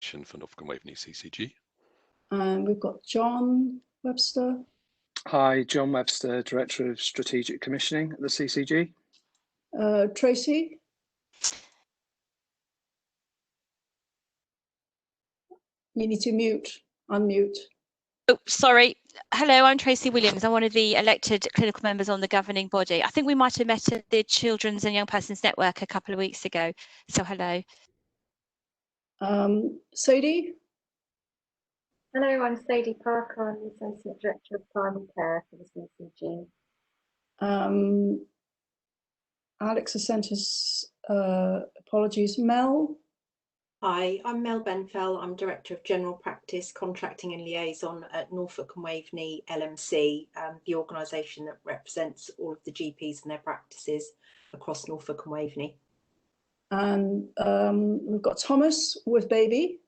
for Norfolk and Waveney CCG. And we've got John Webster. Hi, John Webster, Director of Strategic Commissioning at the CCG. Tracy. You need to unmute. Oh, sorry. Hello, I'm Tracy Williams. I'm one of the elected clinical members on the governing body. I think we might have met at the Children's and Young Persons Network a couple of weeks ago. So hello. Sadie? Hello, I'm Sadie Parker. I'm the Associate Director of Primary Care for the CCG. Alex has sent us apologies. Mel? Hi, I'm Mel Benfell. I'm Director of General Practice, Contracting and Liaison at Norfolk and Waveney LMC, the organisation that represents all of the GPs and their practices across Norfolk and Waveney. And we've got Thomas with baby.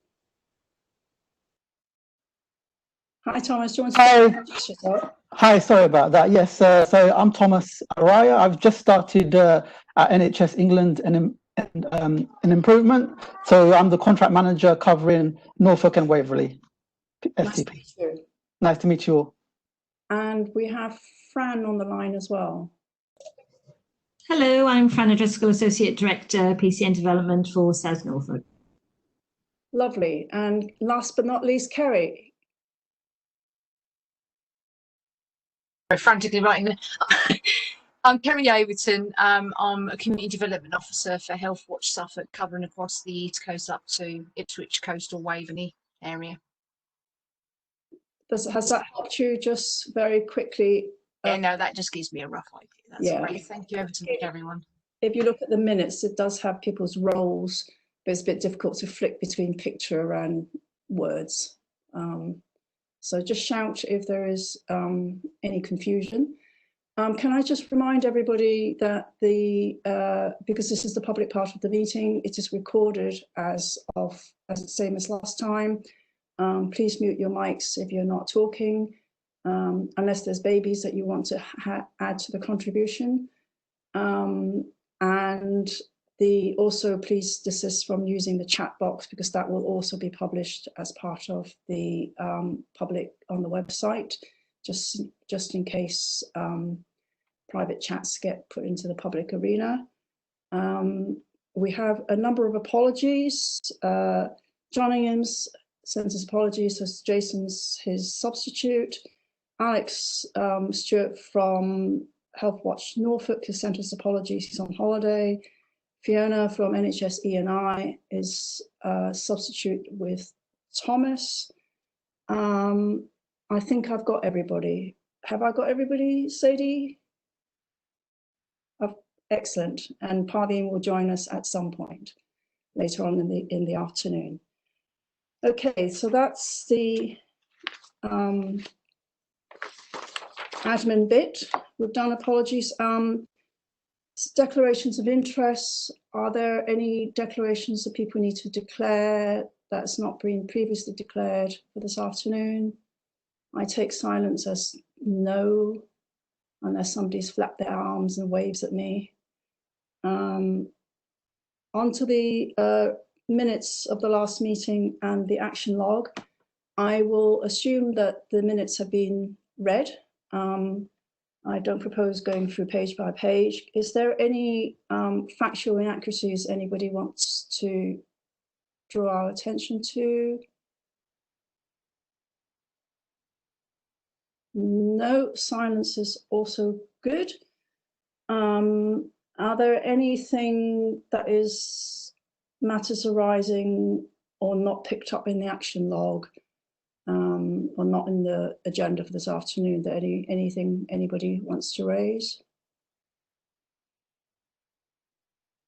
Hi, Thomas. Do you want to introduce yourself? Hi, sorry about that. Yes, so I'm Thomas Araya. I've just started at NHS England an improvement. So I'm the contract manager covering Norfolk and Waverley. Nice to meet you. Nice to meet you all. And we have Fran on the line as well. Hello, I'm Fran O'Driscoll, Associate Director, PCN Development for South Norfolk. Lovely. And last but not least, Kerry. Frantically writing. I'm Kerry Overton. I'm a Community Development Officer for Health Watch Suffolk, covering across the East Coast up to Ipswich Coastal Waveney area. Has that helped you just very quickly? Yeah, no, that just gives me a rough idea. That's great. Thank you, Overton, everyone. If you look at the minutes, it does have people's roles, but it's a bit difficult to flick between picture and words. So just shout if there is any confusion. Can I just remind everybody that because this is the public part of the meeting, it is recorded as the same as last time. Please mute your mics if you're not talking, unless there's babies that you want to add to the contribution. And also please desist from using the chat box, because that will also be published as part of the public on the website, just in case private chats get put into the public arena. We have a number of apologies. John Inghams sends his apologies, so Jason's his substitute. Alex Stewart from Health Watch Norfolk has sent us apologies, he's on holiday. Fiona from NHS E&I is a substitute with Thomas. I think I've got everybody. Have I got everybody, Sadie? Excellent. And Parveen will join us at some point later on in the afternoon. Okay, so that's the admin bit. We've done apologies. Declarations of interest. Are there any declarations that people need to declare that's not been previously declared for this afternoon? I take silence as no, unless somebody's flapped their arms and waves at me. On to the minutes of the last meeting and the action log. I will assume that the minutes have been read. I don't propose going through page by page. Is there any factual inaccuracies anybody wants to draw our attention to? No, silence is also good. Are there anything that is matters arising or not picked up in the action log, or not in the agenda for this afternoon, that anything anybody wants to raise?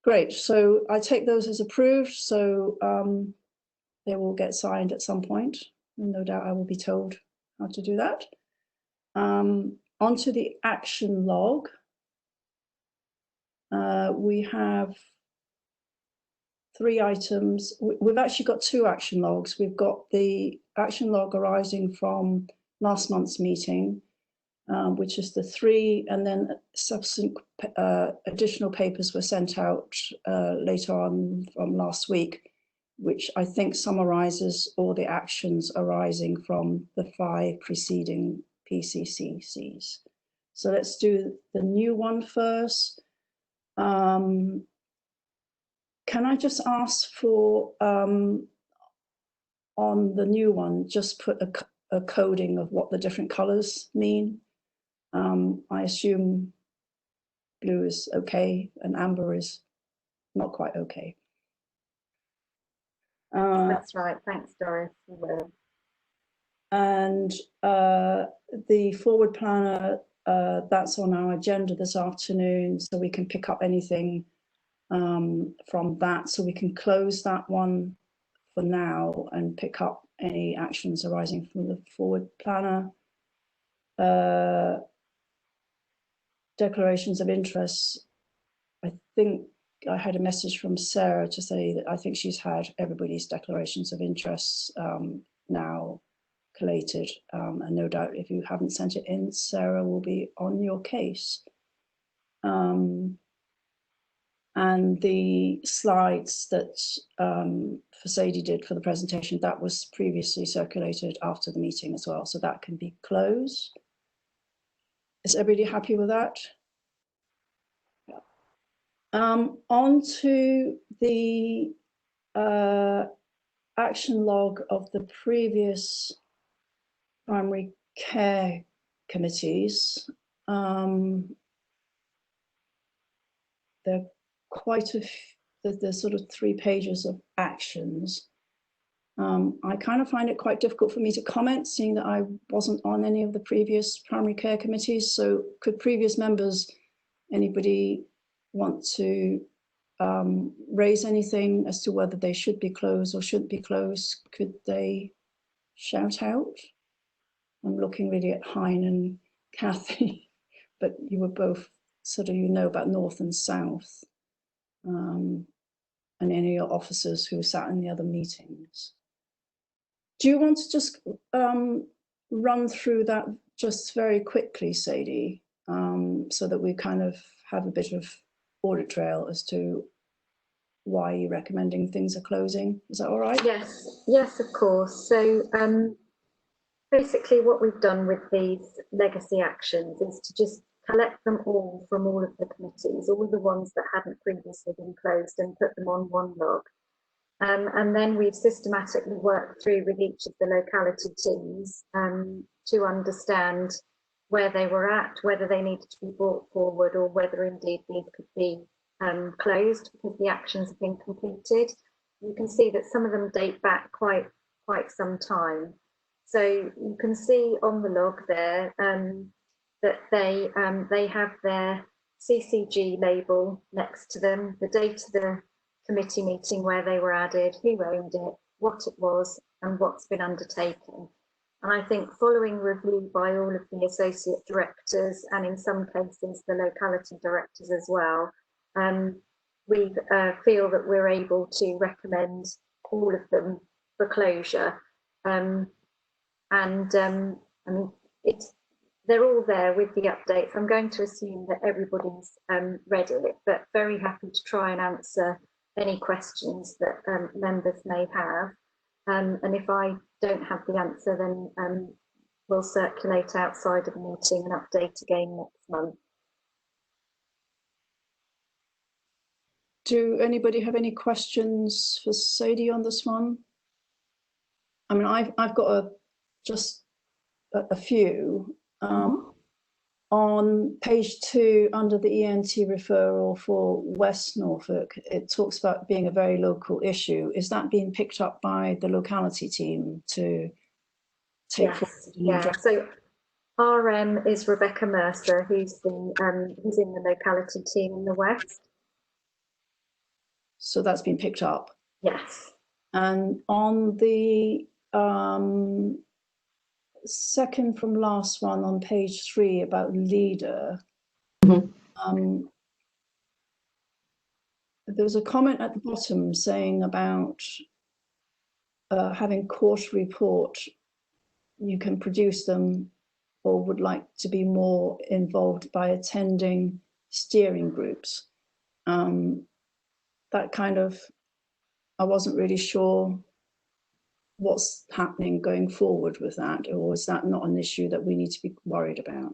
Great, so I take those as approved, so they will get signed at some point, and no doubt I will be told how to do that. Onto the action log. We have 3 items. We've actually got 2 action logs. We've got the action log arising from last month's meeting, which is the 3, and then subsequent additional papers were sent out later on from last week, which I think summarizes all the actions arising from the 5 preceding PCCCs. So let's do the new one first. Can I just ask for, on the new one, just put a coding of what the different colors mean? I assume blue is okay and amber is not quite okay. That's right. Thanks, Doris. We will. And the forward planner, that's on our agenda this afternoon, so we can pick up anything from that. So we can close that one for now and pick up any actions arising from the forward planner. Declarations of interest. I think I had a message from Sarah to say that I think she's had everybody's declarations of interests now collated, and no doubt if you haven't sent it in, Sarah will be on your case. And the slides that Sadie did for the presentation, that was previously circulated after the meeting as well, so that can be closed. Is everybody happy with that? On to the action log of the previous primary care committees. There are quite a there's sort of 3 pages of actions. I kind of find it quite difficult for me to comment, seeing that I wasn't on any of the previous primary care committees. So could previous members, anybody want to raise anything as to whether they should be closed or shouldn't be closed? Could they shout out? I'm looking really at Hein and Kathy, but you were both sort of, you know about North and South, and any of your officers who sat in the other meetings. Do you want to just run through that just very quickly, Sadie, so that we kind of have a bit of audit trail as to why you're recommending things are closing? Is that all right? Yes, yes, of course. So basically what we've done with these legacy actions is to just collect them all from all of the committees, all the ones that hadn't previously been closed, and put them on one log. And then we've systematically worked through with each of the locality teams to understand where they were at, whether they needed to be brought forward, or whether indeed these could be closed because the actions have been completed. You can see that some of them date back quite some time. So you can see on the log there that they have their CCG label next to them, the date of the committee meeting where they were added, who owned it, what it was, and what's been undertaken. And I think following review by all of the associate directors, and in some cases the locality directors as well, we feel that we're able to recommend all of them for closure. I mean, they're all there with the updates. I'm going to assume that everybody's read it, but very happy to try and answer any questions that members may have. And if I don't have the answer, then we'll circulate outside of the meeting and update again next month. Do anybody have any questions for Sadie on this one? I mean, I've got just a few. On page 2, under the ENT referral for West Norfolk, it talks about being a very local issue. Is that being picked up by the locality team to take forward? Yeah. So RM is Rebecca Mercer, who's in the locality team in the West. So that's been picked up? Yes. And on the second from last one on page 3 about leader, there was a comment at the bottom saying about having quarterly report, you can produce them or would like to be more involved by attending steering groups. That kind of I wasn't really sure what's happening going forward with that, or is that not an issue that we need to be worried about?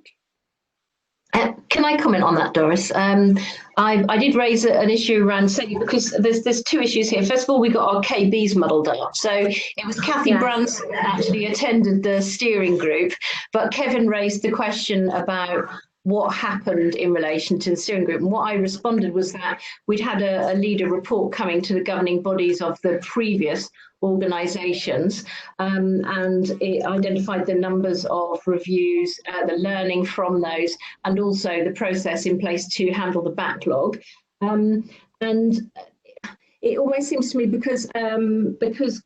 Can I comment on that, Doris? I did raise an issue around saying, because there's two issues here. First of all, we got our KBs muddled up. So it was Kathy Branson that actually attended the steering group, but Kevin raised the question about what happened in relation to the steering group. And what I responded was that we'd had a leader report coming to the governing bodies of the previous organisations, and it identified the numbers of reviews, the learning from those, and also the process in place to handle the backlog. And it almost seems to me, because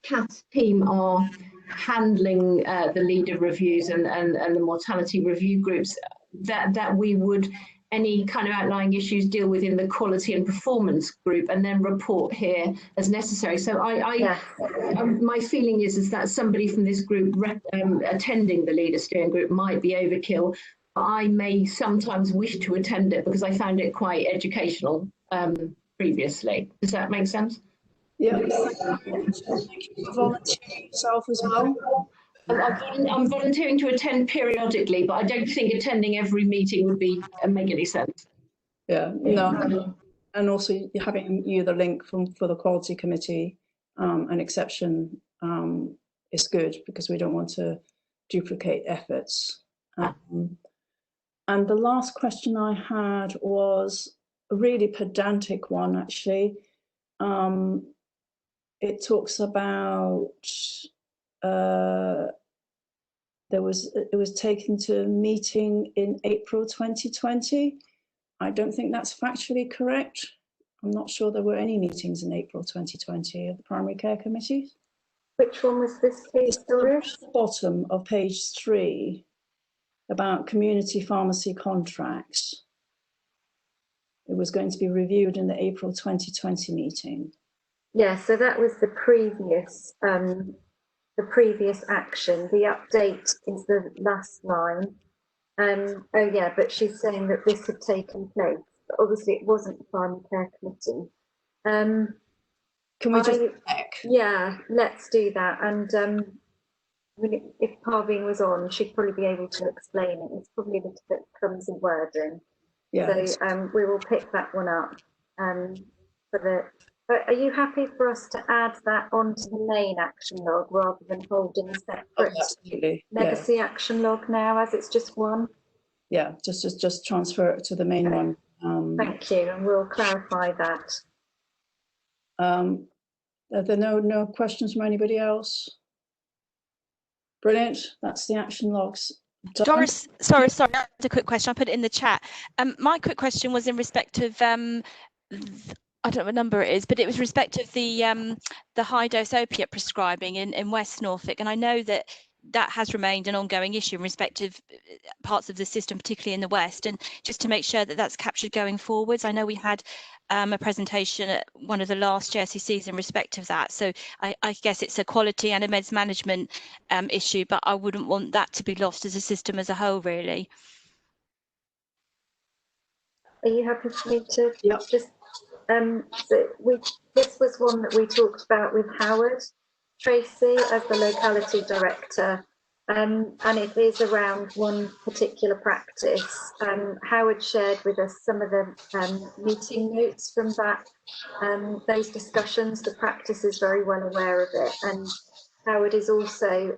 Kath's team are handling the leader reviews and the mortality review groups, that we would, any kind of outlying issues, deal with in the quality and performance group and then report here as necessary. So my feeling is that somebody from this group attending the leader steering group might be overkill. I may sometimes wish to attend it because I found it quite educational previously. Does that make sense? Yeah. Thank you for volunteering yourself as well. I'm volunteering to attend periodically, but I don't think attending every meeting would make any sense. Yeah, no, and also having the link for the quality committee, an exception is good, because we don't want to duplicate efforts. And the last question I had was a really pedantic one, actually. It talks about it was taken to a meeting in April 2020. I don't think that's factually correct. I'm not sure there were any meetings in April 2020 of the primary care committees. Which one was this, please, Doris? At the bottom of page 3, about community pharmacy contracts. It was going to be reviewed in the April 2020 meeting. Yeah, so that was the previous action. The update is the last line. Oh yeah, but she's saying that this had taken place, but obviously it wasn't the primary care committee. Can we just check? Yeah, let's do that. And if Parveen was on, she'd probably be able to explain it. It's probably a little bit clumsy wording. Yeah. So we will pick that one up. But are you happy for us to add that onto the main action log rather than holding a separate legacy action log now, as it's just one? Yeah, just transfer it to the main one. Thank you, and we'll clarify that. Are there no questions from anybody else? Brilliant. That's the action logs done. Doris, sorry, that's a quick question. I put it in the chat. My quick question was in respect of I don't know what number it is, but it was respect of the high dose opiate prescribing in West Norfolk, and I know that has remained an ongoing issue in respect of parts of the system, particularly in the West, and just to make sure that that's captured going forwards. I know we had a presentation at one of the last JSCCs in respect of that, so I guess it's a quality and a meds management issue, but I wouldn't want that to be lost as a system as a whole, really. Are you happy for me to just so this was one that we talked about with Howard Tracy as the locality director, and it is around one particular practice. Howard shared with us some of the meeting notes from that, those discussions. The practice is very well aware of it, and Howard is also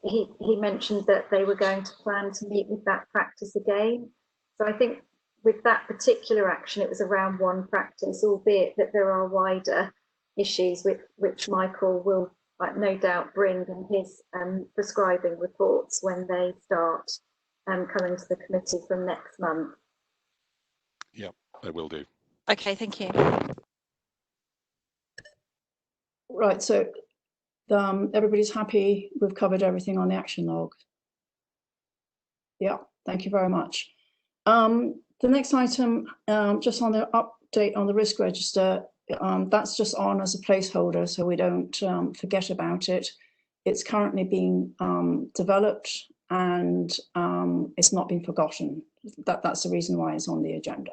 he mentioned that they were going to plan to meet with that practice again. So I think with that particular action, it was around one practice, albeit that there are wider issues which Michael will no doubt bring in his prescribing reports when they start coming to the committee from next month. Yeah, I will do. Okay, thank you. Right, so everybody's happy. We've covered everything on the action log. Yeah, thank you very much. The next item, just on the update on the risk register, that's just on as a placeholder, so we don't forget about it. It's currently being developed, and it's not been forgotten. That's the reason why it's on the agenda.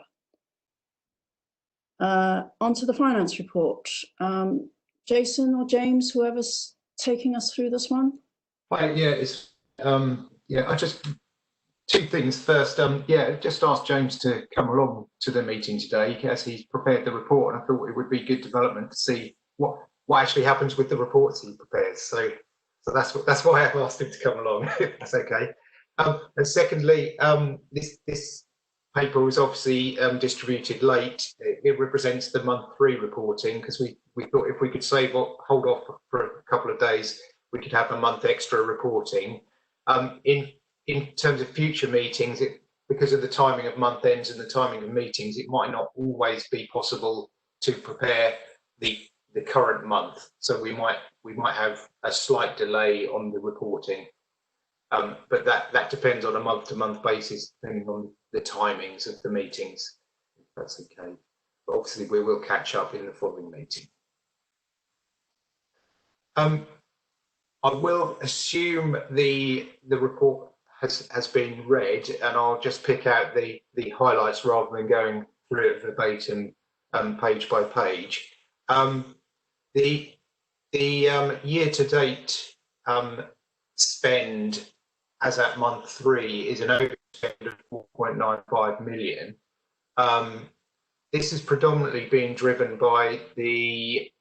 Onto the finance report. Jason or James, whoever's taking us through this one. Right, yeah, it's I just two things. First, just asked James to come along to the meeting today as he's prepared the report, and I thought it would be good development to see what actually happens with the reports he prepares. So that's why I've asked him to come along. If that's okay. And secondly, this paper was obviously distributed late. It represents the month 3 reporting, because we thought if we could hold off for a couple of days, we could have a month extra reporting. In terms of future meetings, because of the timing of month ends and the timing of meetings, it might not always be possible to prepare the current month. So we might have a slight delay on the reporting. But that depends on a month-to-month basis, depending on the timings of the meetings, if that's okay. But obviously we will catch up in the following meeting. I will assume the report has been read, and I'll just pick out the highlights rather than going through it verbatim, page by page. The year-to-date spend as at month 3 is an overspend of 4.95 million. This is predominantly being driven by the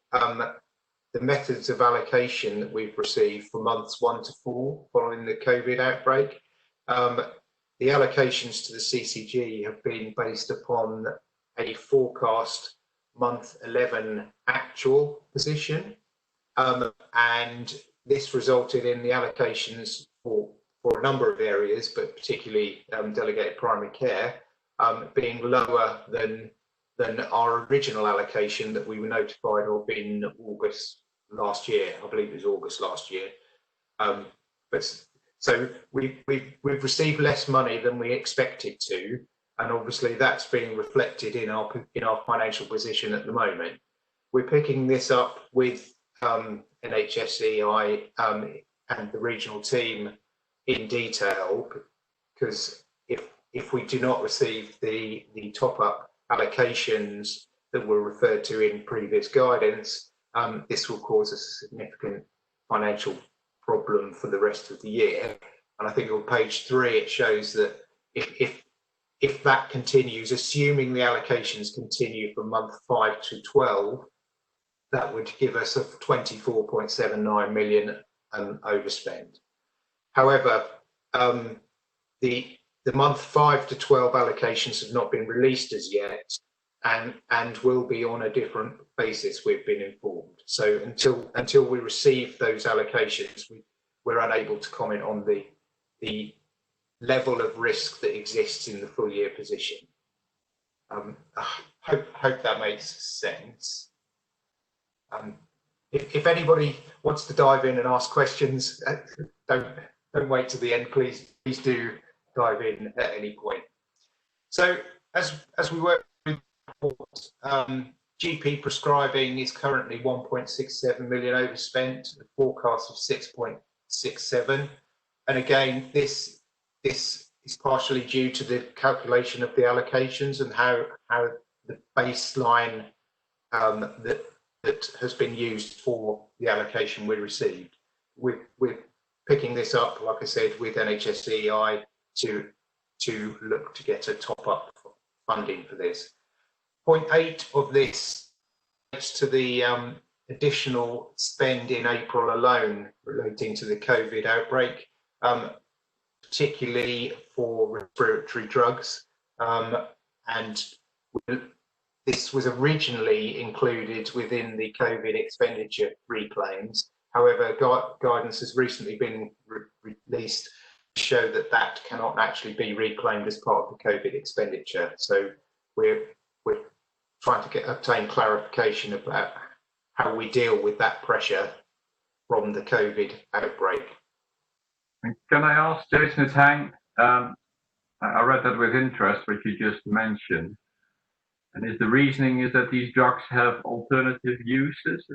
methods of allocation that we've received for months 1 to 4 following the COVID outbreak. The allocations to the CCG have been based upon a forecast month 11 actual position, and this resulted in the allocations for a number of areas, but particularly delegated primary care, being lower than our original allocation that we were notified of in August last year. I believe it was August last year. So we've received less money than we expected to, and obviously that's being reflected in our financial position at the moment. We're picking this up with NHSEI and the regional team in detail, because if we do not receive the top-up allocations that were referred to in previous guidance, this will cause a significant financial problem for the rest of the year. And I think on page 3 it shows that if that continues, assuming the allocations continue from month 5 to 12, that would give us a 24.79 million overspend. However, the month 5 to 12 allocations have not been released as yet, and will be on a different basis, we've been informed. So until we receive those allocations, we're unable to comment on the level of risk that exists in the full year position. Hope that makes sense. If anybody wants to dive in and ask questions, don't wait till the end. Please do dive in at any point. So as we work through the report, GP prescribing is currently 1.67 million overspent, a forecast of 6.67, and again this is partially due to the calculation of the allocations and how the baseline that has been used for the allocation we received. We're picking this up, like I said, with NHSEI to look to get a top-up funding for this. Point 8 of this relates to the additional spend in April alone relating to the COVID outbreak, particularly for respiratory drugs, and this was originally included within the COVID expenditure reclaims. However, guidance has recently been released to show that cannot actually be reclaimed as part of the COVID expenditure. So we're trying to obtain clarification about how we deal with that pressure from the COVID outbreak. Can I ask Jason Tang? I read that with interest, what you just mentioned. And is the reasoning is that these drugs have alternative uses?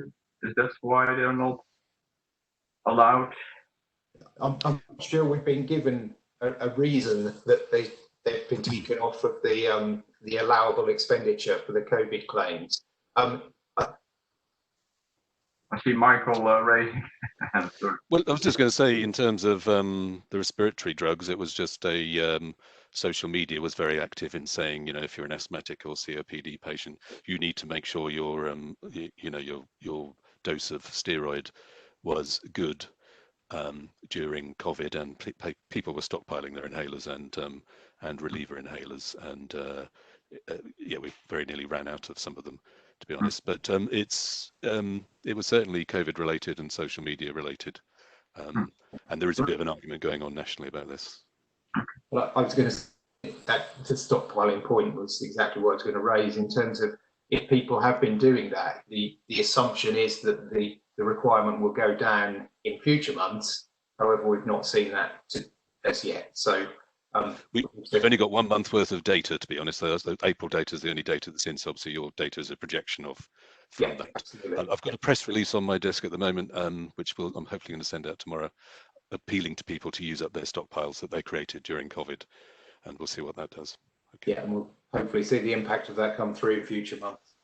Is that why they're not allowed? I'm sure we've been given a reason that they've been taken off of the allowable expenditure for the COVID claims. I see Michael raising hands. Well, I was just going to say, in terms of the respiratory drugs, it was just a social media was very active in saying, you know, if you're an asthmatic or COPD patient, you need to make sure your your dose of steroid was good during COVID, and people were stockpiling their inhalers and reliever inhalers, and yeah, we very nearly ran out of some of them, to be honest. But it was certainly COVID related and social media related, and there is a bit of an argument going on nationally about this. Well, I was going to say that the stockpiling point was exactly what I was going to raise in terms of if people have been doing that, the assumption is that the requirement will go down in future months. However, we've not seen that as yet. So we've only got 1 month worth of data, to be honest. The April data is the only data that's in, so obviously your data is a projection of from that. Absolutely. I've got a press release on my desk at the moment, which I'm hopefully going to send out tomorrow, appealing to people to use up their stockpiles that they created during COVID, and we'll see what that does. Okay. Yeah, and we'll hopefully see the impact of that come through in future months.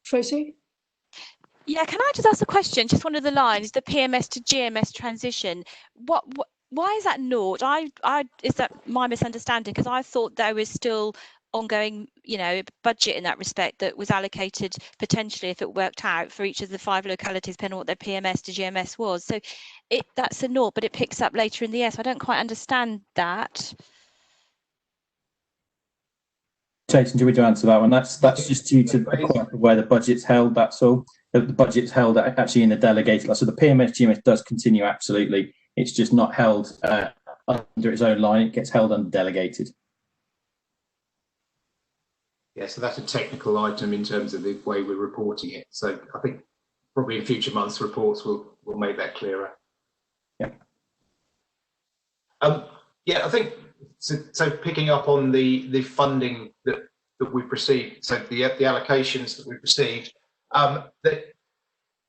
Tracy? Yeah, can I just ask a question? Just one of the lines, the PMS to GMS transition. Why is that naught? Is that my misunderstanding? Because I thought there was still ongoing, you know, budget in that respect that was allocated potentially, if it worked out, for each of the 5 localities, depending on what their PMS to GMS was. So that's a naught, but it picks up later in the year. So I don't quite understand that. Jason, do you want to answer that one? That's just due to where the budget's held. That's all. The budget's held actually in the delegated. So the PMS GMS does continue, absolutely. It's just not held under its own line. It gets held under delegated. Yeah, so that's a technical item in terms of the way we're reporting it. So I think probably in future months reports will make that clearer. Yeah. Yeah, I think so. Picking up on the funding that we've received, so the allocations that we've received, that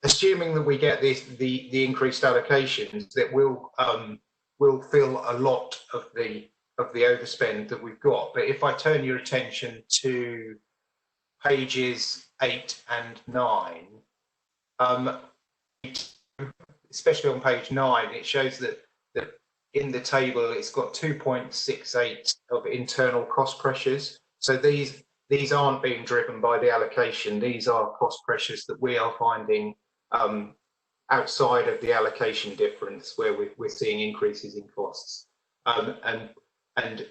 assuming that we get the increased allocations, that will fill a lot of the overspend that we've got. But if I turn your attention to pages 8 and 9, especially on page 9, it shows that in the table it's got 2.68 of internal cost pressures. So these aren't being driven by the allocation. These are cost pressures that we are finding outside of the allocation difference, where we're seeing increases in costs. And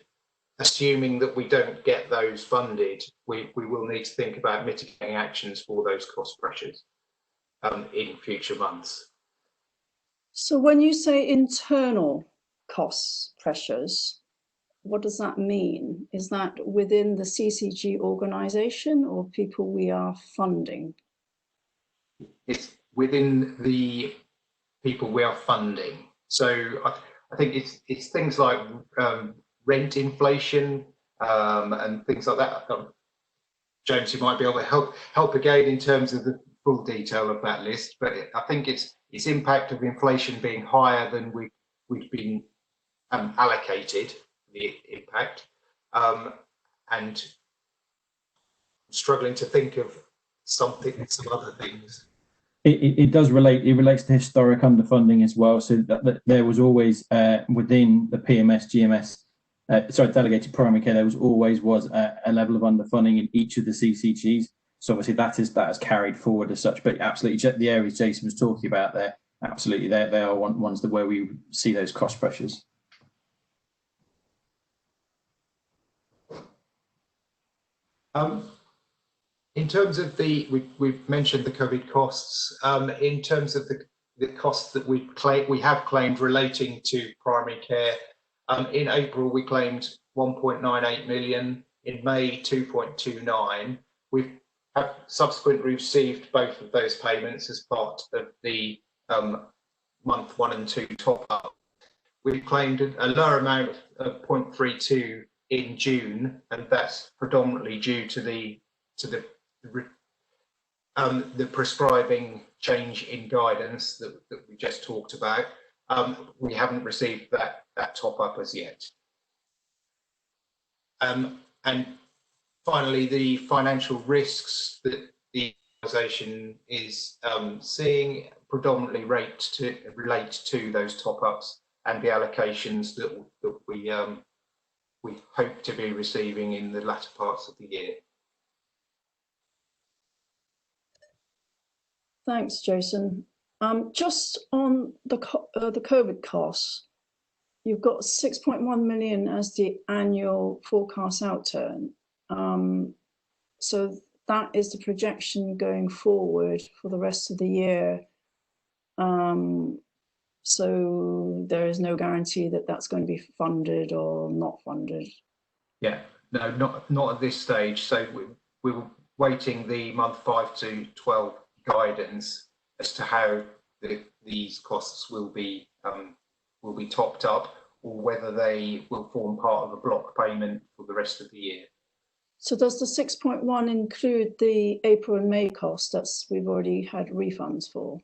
assuming that we don't get those funded, we will need to think about mitigating actions for those cost pressures in future months. So when you say internal cost pressures, what does that mean? Is that within the CCG organisation or people we are funding? It's within the people we are funding. So I think it's things like rent inflation and things like that. James, you might be able to help again in terms of the full detail of that list, but I think it's impact of inflation being higher than we've been allocated, the impact, and struggling to think of some other things. It does relate. It relates to historic underfunding as well. So that there was always within the PMS GMS, delegated primary care, there was always a level of underfunding in each of the CCGs. So obviously that has carried forward as such. But absolutely, the areas Jason was talking about there, absolutely, they are ones where we see those cost pressures. In terms of we've mentioned the COVID costs. In terms of the costs that we have claimed relating to primary care, in April we claimed 1.98 million. In May 2.29. We've subsequently received both of those payments as part of the month 1 and 2 top up. We've claimed a lower amount of 0.32 in June, and that's predominantly due to the prescribing change in guidance that we just talked about. we haven't received that top up as yet. And finally, the financial risks that the organisation is seeing predominantly relate to those top ups and the allocations that we hope to be receiving in the latter parts of the year. Thanks, Jason. Just on the COVID costs, you've got 6.1 million as the annual forecast outturn. So that is the projection going forward for the rest of the year. So there is no guarantee that that's going to be funded or not funded. Yeah, no, not at this stage. So we're waiting the month 5 to 12 guidance as to how these costs will be topped up, or whether they will form part of a block payment for the rest of the year. So does the 6.1 include the April and May costs that we've already had refunds for?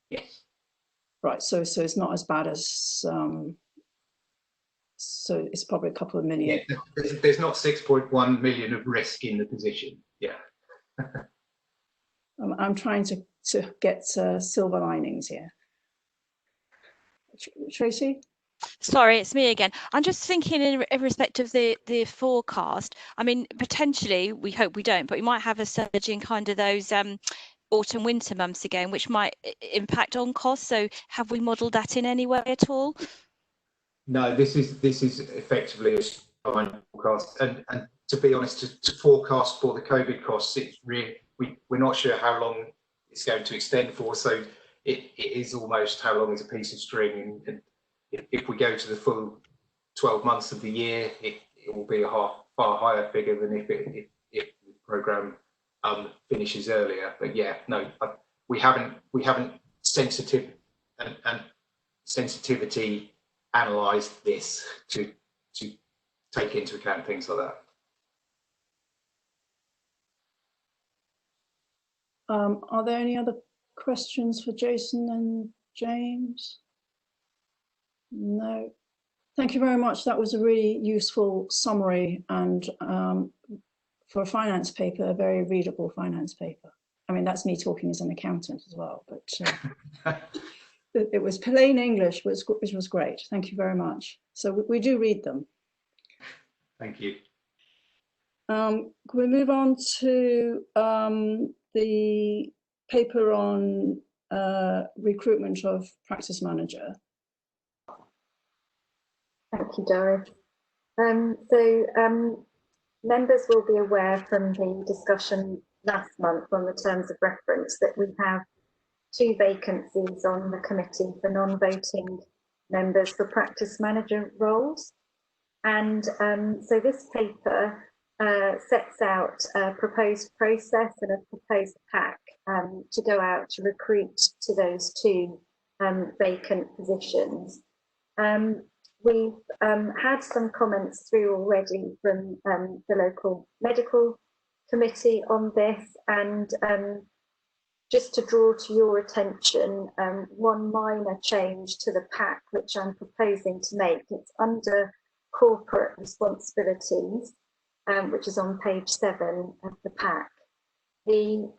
Yes. Right, so it's not as bad as, so it's probably a couple of million. Yeah, there's not 6.1 million of risk in the position, yeah. I'm trying to get silver linings here. Tracy? Sorry, it's me again. I'm just thinking in respect of the forecast. I mean, potentially, we hope we don't, but we might have a surge in kind of those autumn winter months again, which might impact on costs. So have we modelled that in any way at all? No, this is effectively a forecast, and to be honest, to forecast for the COVID costs, it's really we're not sure how long it's going to extend for. So it is almost how long is a piece of string, and if we go to the full 12 months of the year, it will be a far higher figure than if the programme finishes earlier. But yeah, no, we haven't sensitivity analysed this to take into account things like that. Are there any other questions for Jason and James? No. Thank you very much. That was a really useful summary, and for a finance paper, a very readable finance paper. I mean, that's me talking as an accountant as well, but it was plain English, which was great. Thank you very much. So we do read them. Thank you. Can we move on to the paper on recruitment of practice manager? Thank you, Doris. Members will be aware from the discussion last month on the terms of reference that we have 2 vacancies on the committee for non-voting members for practice manager roles. And so this paper sets out a proposed process and a proposed pack to go out to recruit to those 2 vacant positions. We've had some comments through already from the local medical committee on this, and just to draw to your attention, one minor change to the pack which I'm proposing to make. It's under corporate responsibilities, which is on page 7 of the pack. The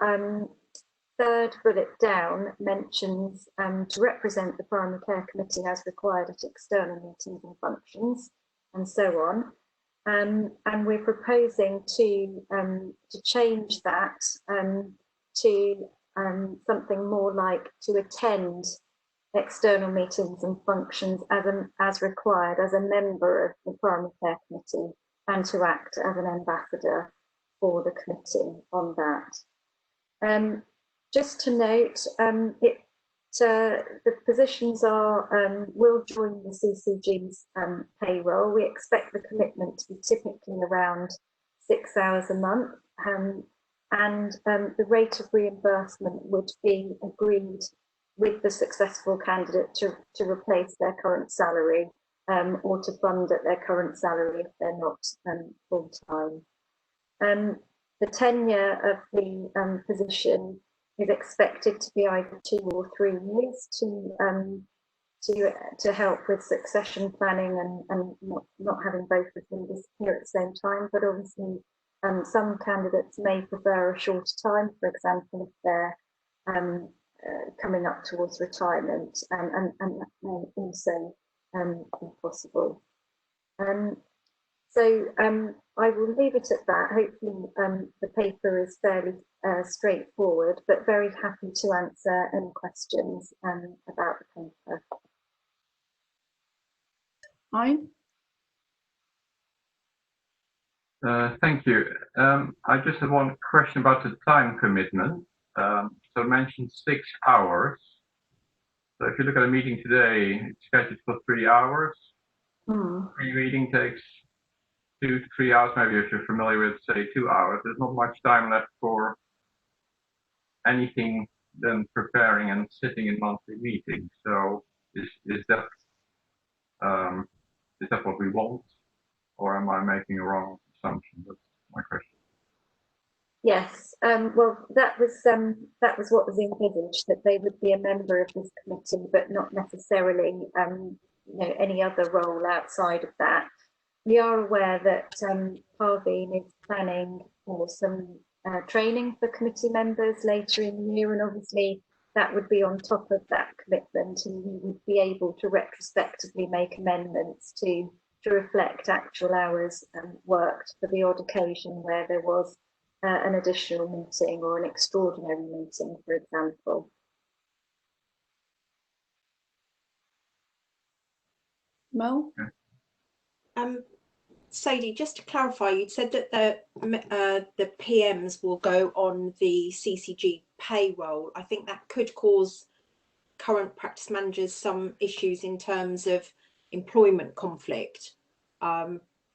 3rd bullet down mentions to represent the primary care committee as required at external meetings and functions, and so on. And we're proposing to change that to something more like to attend external meetings and functions as required as a member of the primary care committee, and to act as an ambassador for the committee on that. Just to note, the positions will join the CCG's payroll. We expect the commitment to be typically around 6 hours a month, and the rate of reimbursement would be agreed with the successful candidate to replace their current salary, or to fund at their current salary if they're not full-time. The tenure of the position is expected to be either 2 or 3 years to help with succession planning and not having both of them disappear at the same time. But obviously, some candidates may prefer a shorter time, for example, if they're coming up towards retirement, and that may also be possible. So I will leave it at that. Hopefully the paper is fairly straightforward, but very happy to answer any questions about the paper. Hein? Thank you. I just have one question about the time commitment. So I mentioned 6 hours. So if you look at a meeting today, it's scheduled for 3 hours. Pre-reading takes 2 to 3 hours, maybe if you're familiar with, say, 2 hours. There's not much time left for anything than preparing and sitting in monthly meetings. So is that what we want, or am I making a wrong assumption? That's my question. Yes, well, that was what was envisaged, that they would be a member of this committee, but not necessarily you know, any other role outside of that. We are aware that Parveen is planning for some training for committee members later in the year, and obviously that would be on top of that commitment, and we would be able to retrospectively make amendments to reflect actual hours worked for the odd occasion where there was an additional meeting or an extraordinary meeting, for example. Mel? Sadie, just to clarify, you'd said that the PMs will go on the CCG payroll. I think that could cause current practice managers some issues in terms of employment conflict.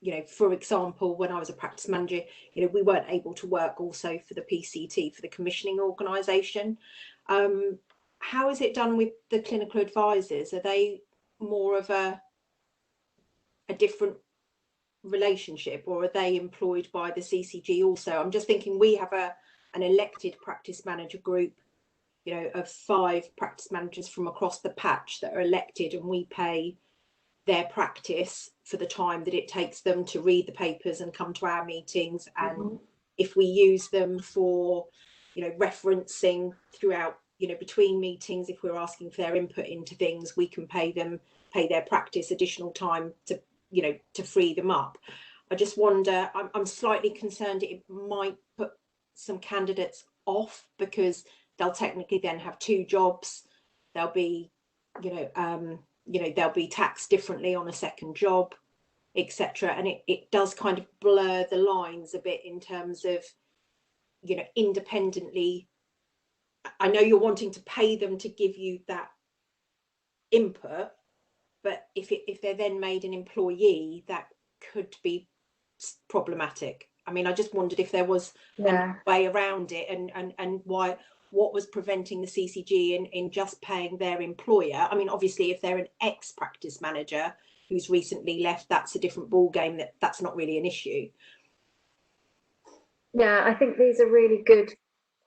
You know, for example, when I was a practice manager, you know, we weren't able to work also for the PCT, for the commissioning organisation. How is it done with the clinical advisors? Are they more of a different relationship, or are they employed by the CCG also? I'm just thinking, we have an elected practice manager group, you know, of 5 practice managers from across the patch that are elected, and we pay their practice for the time that it takes them to read the papers and come to our meetings. And if we use them for, you know, referencing throughout, you know, between meetings, if we're asking for their input into things, we can pay their practice additional time to, you know, to free them up. I just wonder, I'm slightly concerned it might put some candidates off, because they'll technically then have 2 jobs. They'll be, you know, they'll be taxed differently on a second job, etc. And it does kind of blur the lines a bit in terms of, you know, independently. I know you're wanting to pay them to give you that input, but if they're then made an employee, that could be problematic. I mean, I just wondered if there was a way around it, and what was preventing the CCG in just paying their employer. I mean, obviously, if they're an ex-practice manager who's recently left, that's a different ball game. That's not really an issue. Yeah, I think these are really good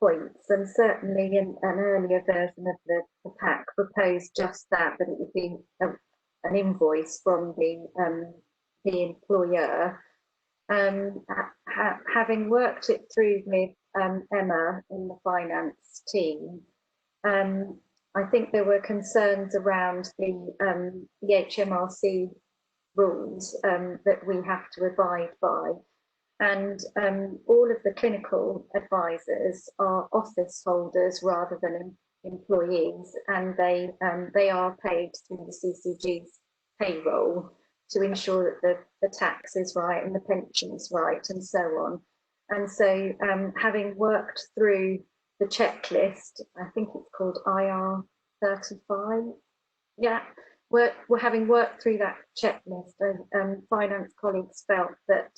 points, and certainly in an earlier version of the pack proposed just that it would be an invoice from the employer. Having worked it through with Emma in the finance team, I think there were concerns around the HMRC rules that we have to abide by. And all of the clinical advisors are office holders rather than employees, and they are paid through the CCG's payroll to ensure that the tax is right and the pension's right and so on. And so having worked through the checklist, I think it's called IR 35. Yeah, we're having worked through that checklist, and finance colleagues felt that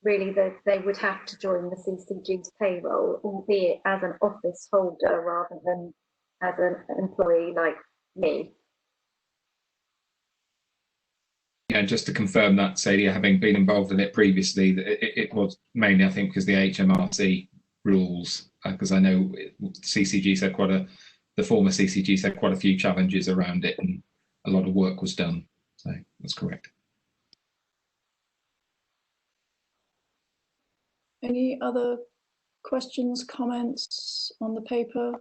really they would have to join the CCG's payroll, albeit as an office holder rather than as an employee like me. Yeah, just to confirm that, Sadie, having been involved in it previously, it was mainly, I think, because the HMRC rules, because I know CCG's had quite the former CCGs had quite a few challenges around it, and a lot of work was done. So that's correct. Any other questions, comments on the paper?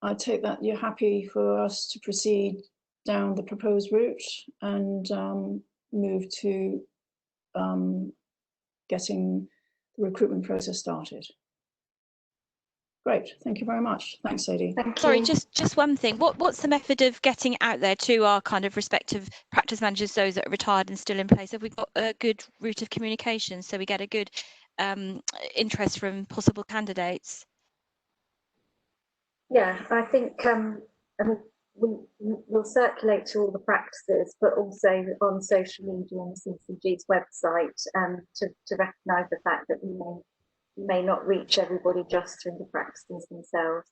I take that you're happy for us to proceed down the proposed route and move to getting the recruitment process started. Great, thank you very much. Thanks, Sadie. Sorry, just one thing. What's the method of getting out there to our kind of respective practice managers, those that are retired and still in place? Have we got a good route of communication so we get a good interest from possible candidates? Yeah, I think I mean, we'll circulate to all the practices, but also on social media and the CCG's website to recognise the fact that we may not reach everybody just through the practices themselves.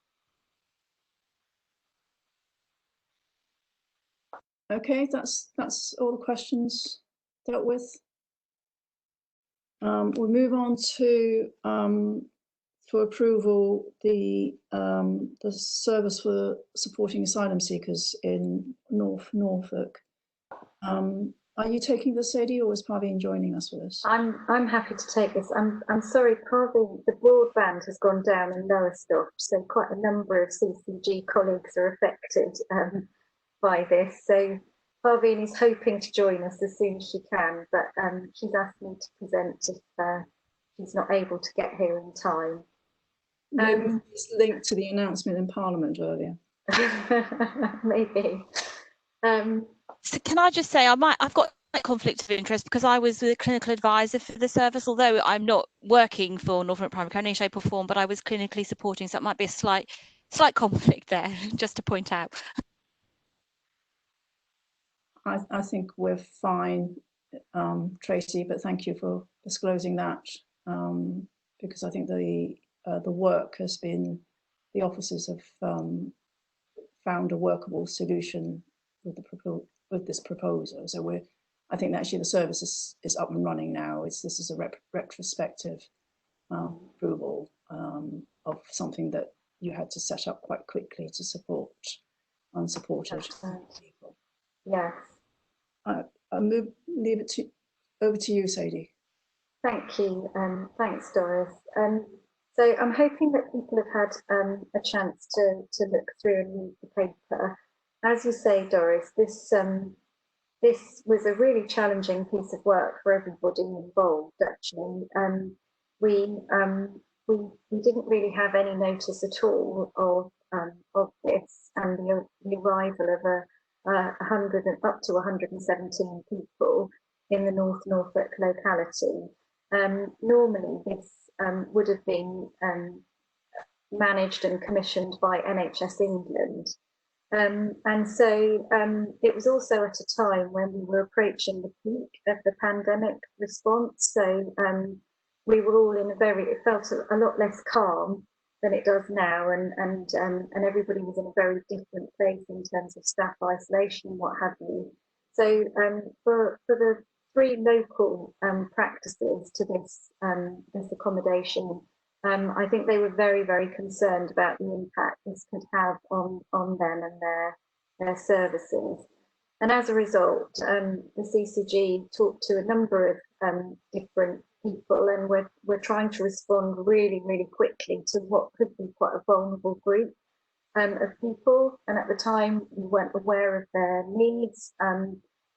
Okay, that's all the questions dealt with. We'll move on to for approval the service for supporting asylum seekers in North Norfolk. Are you taking this, Sadie, or is Parveen joining us for this? I'm happy to take this. I'm sorry, Parveen, the broadband has gone down in Lowestoft, so quite a number of CCG colleagues are affected by this. So Parveen is hoping to join us as soon as she can, but she's asked me to present if she's not able to get here in time. It's linked to the announcement in Parliament earlier. Maybe. So can I just say I've got a conflict of interest because I was the clinical advisor for the service, although I'm not working for Norfolk Primary Care in any shape or form, but I was clinically supporting, so it might be a slight conflict there, just to point out. I think we're fine, Tracy, but thank you for disclosing that, because I think the work has been, the officers have found a workable solution with this proposal. So I think that actually the service is up and running now. This is a retrospective approval of something that you had to set up quite quickly to support unsupported people. Yes. I'll leave it over to you, Sadie. Thank you. Thanks, Doris. So I'm hoping that people have had a chance to look through and read the paper. As you say, Doris, this was a really challenging piece of work for everybody involved. Actually, we didn't really have any notice at all of this, and the arrival of 100 and up to 117 people in the North Norfolk locality. Normally, this would have been managed and commissioned by NHS England. And so it was also at a time when we were approaching the peak of the pandemic response. So we were all in it felt a lot less calm than it does now, and everybody was in a very different place in terms of staff isolation and what have you. So for the 3 local practices to this accommodation, I think they were very, very concerned about the impact this could have on them and their services. And as a result, the CCG talked to a number of different people, and we're trying to respond really, really quickly to what could be quite a vulnerable group of people. And at the time, we weren't aware of their needs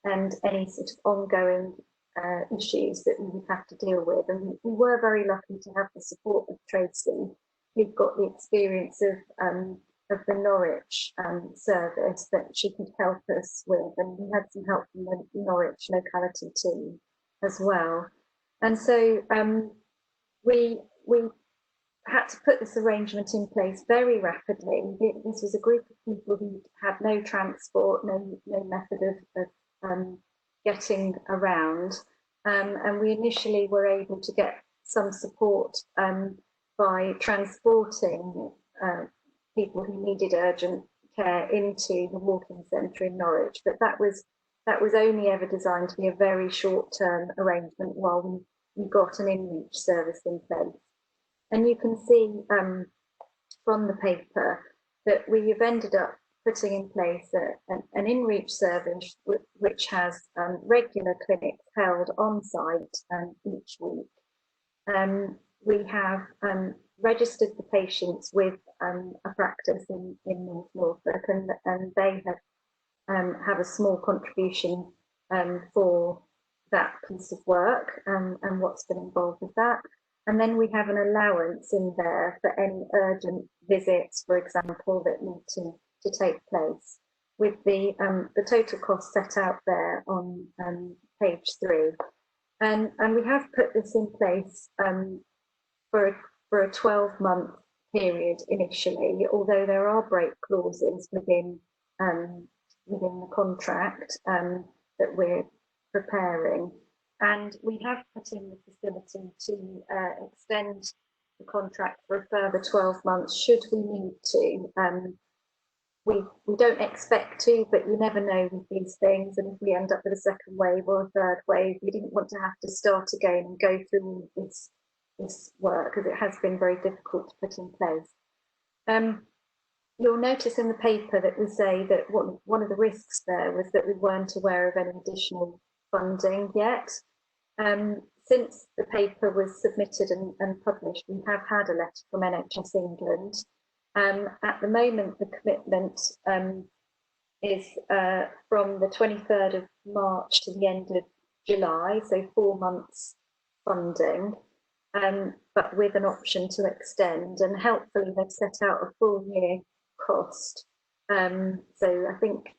and any sort of ongoing issues that we would have to deal with. And we were very lucky to have the support of Tracy, who'd got the experience of the Norwich service that she could help us with, and we had some help from the Norwich locality team as well. And so we had to put this arrangement in place very rapidly. This was a group of people who had no transport, no method of getting around, and we initially were able to get some support by transporting people who needed urgent care into the walk-in centre in Norwich, but that was only ever designed to be a very short-term arrangement while we got an in-reach service in place. And you can see from the paper that we have ended up putting in place an in-reach service which has regular clinics held on site each week. We have registered the patients with a practice in North Norfolk, and they have a small contribution for that piece of work and what's been involved with that. And then we have an allowance in there for any urgent visits, for example, that need to take place, with the total cost set out there on page 3. And we have put this in place for a 12-month period initially, although there are break clauses within the contract that we're preparing. And we have put in the facility to extend the contract for a further 12 months should we need to. We don't expect to, but you never know with these things. And if we end up with a second wave or a third wave, we didn't want to have to start again and go through this work, because it has been very difficult to put in place. You'll notice in the paper that we say that one of the risks there was that we weren't aware of any additional funding yet. Since the paper was submitted and published, we have had a letter from NHS England. At the moment, the commitment is from the 23rd of March to the end of July, so 4 months funding, but with an option to extend. And helpfully, they've set out a full year cost. So I think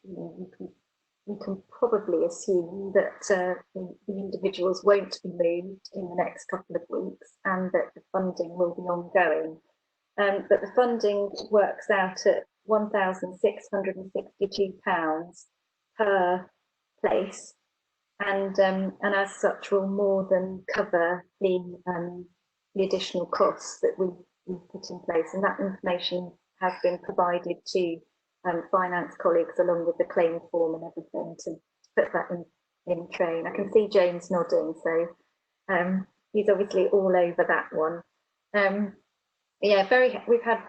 we can probably assume that the individuals won't be moved in the next couple of weeks, and that the funding will be ongoing. But the funding works out at £1,662 per place, and as such will more than cover the additional costs that we've put in place. And that information has been provided to finance colleagues along with the claim form and everything to put that in train. I can see James nodding, so he's obviously all over that one. Yeah, we've had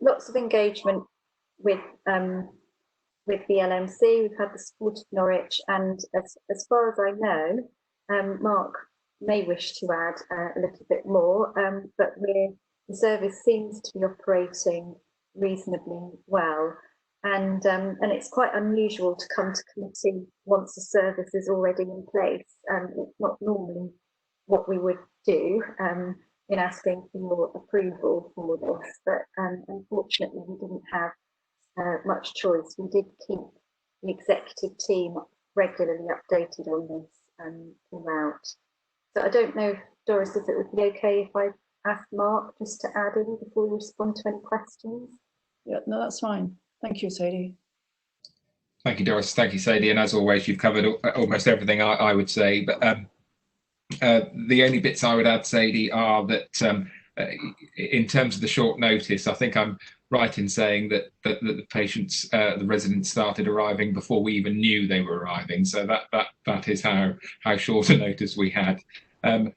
lots of engagement with the LMC. We've had the support of Norwich, and as far as I know, Mark may wish to add a little bit more, but the service seems to be operating reasonably well, and it's quite unusual to come to committee once the service is already in place. It's not normally what we would do in asking for your approval for this, but unfortunately we didn't have much choice. We did keep the executive team regularly updated on this throughout. So I don't know, Doris, if it would be okay if I ask Mark just to add in before we respond to any questions? Yeah, no, that's fine. Thank you, Sadie. Thank you, Doris. Thank you, Sadie. And as always, you've covered almost everything I would say. But the only bits I would add, Sadie, are that in terms of the short notice, I think I'm right in saying that the patients, the residents, started arriving before we even knew they were arriving. So that is how short a notice we had. And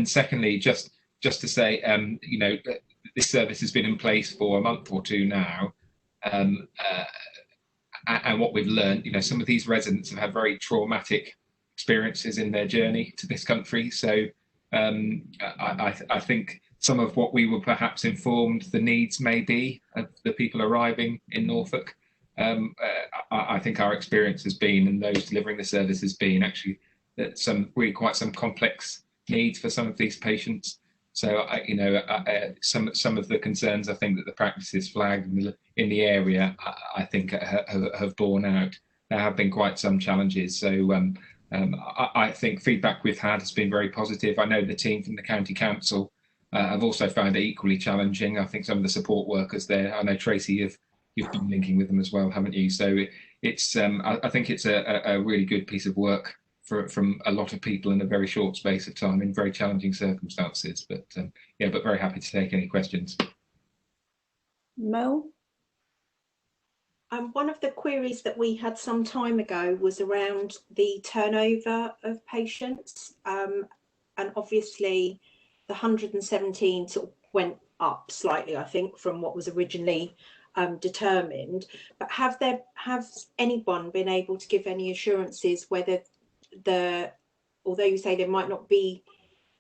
secondly, just to say, you know, this service has been in place for a month or two now. And what we've learned, you know, some of these residents have had very traumatic experiences in their journey to this country. So I think some of what we were perhaps informed the needs may be of the people arriving in Norfolk. I think our experience has been, and those delivering the service has been, actually that quite some complex needs for some of these patients. So you know, some of the concerns I think that the practices flagged in the area, I think have borne out. There have been quite some challenges. So I think feedback we've had has been very positive. I know the team from the County Council have also found it equally challenging. I think some of the support workers there, I know Tracy, you've been linking with them as well, haven't you? So it's I think it's a really good piece of work from a lot of people in a very short space of time in very challenging circumstances. But yeah, but very happy to take any questions. Mel? One of the queries that we had some time ago was around the turnover of patients, and obviously the 117 sort of went up slightly, I think, from what was originally determined. But has anyone been able to give any assurances whether although you say they might not be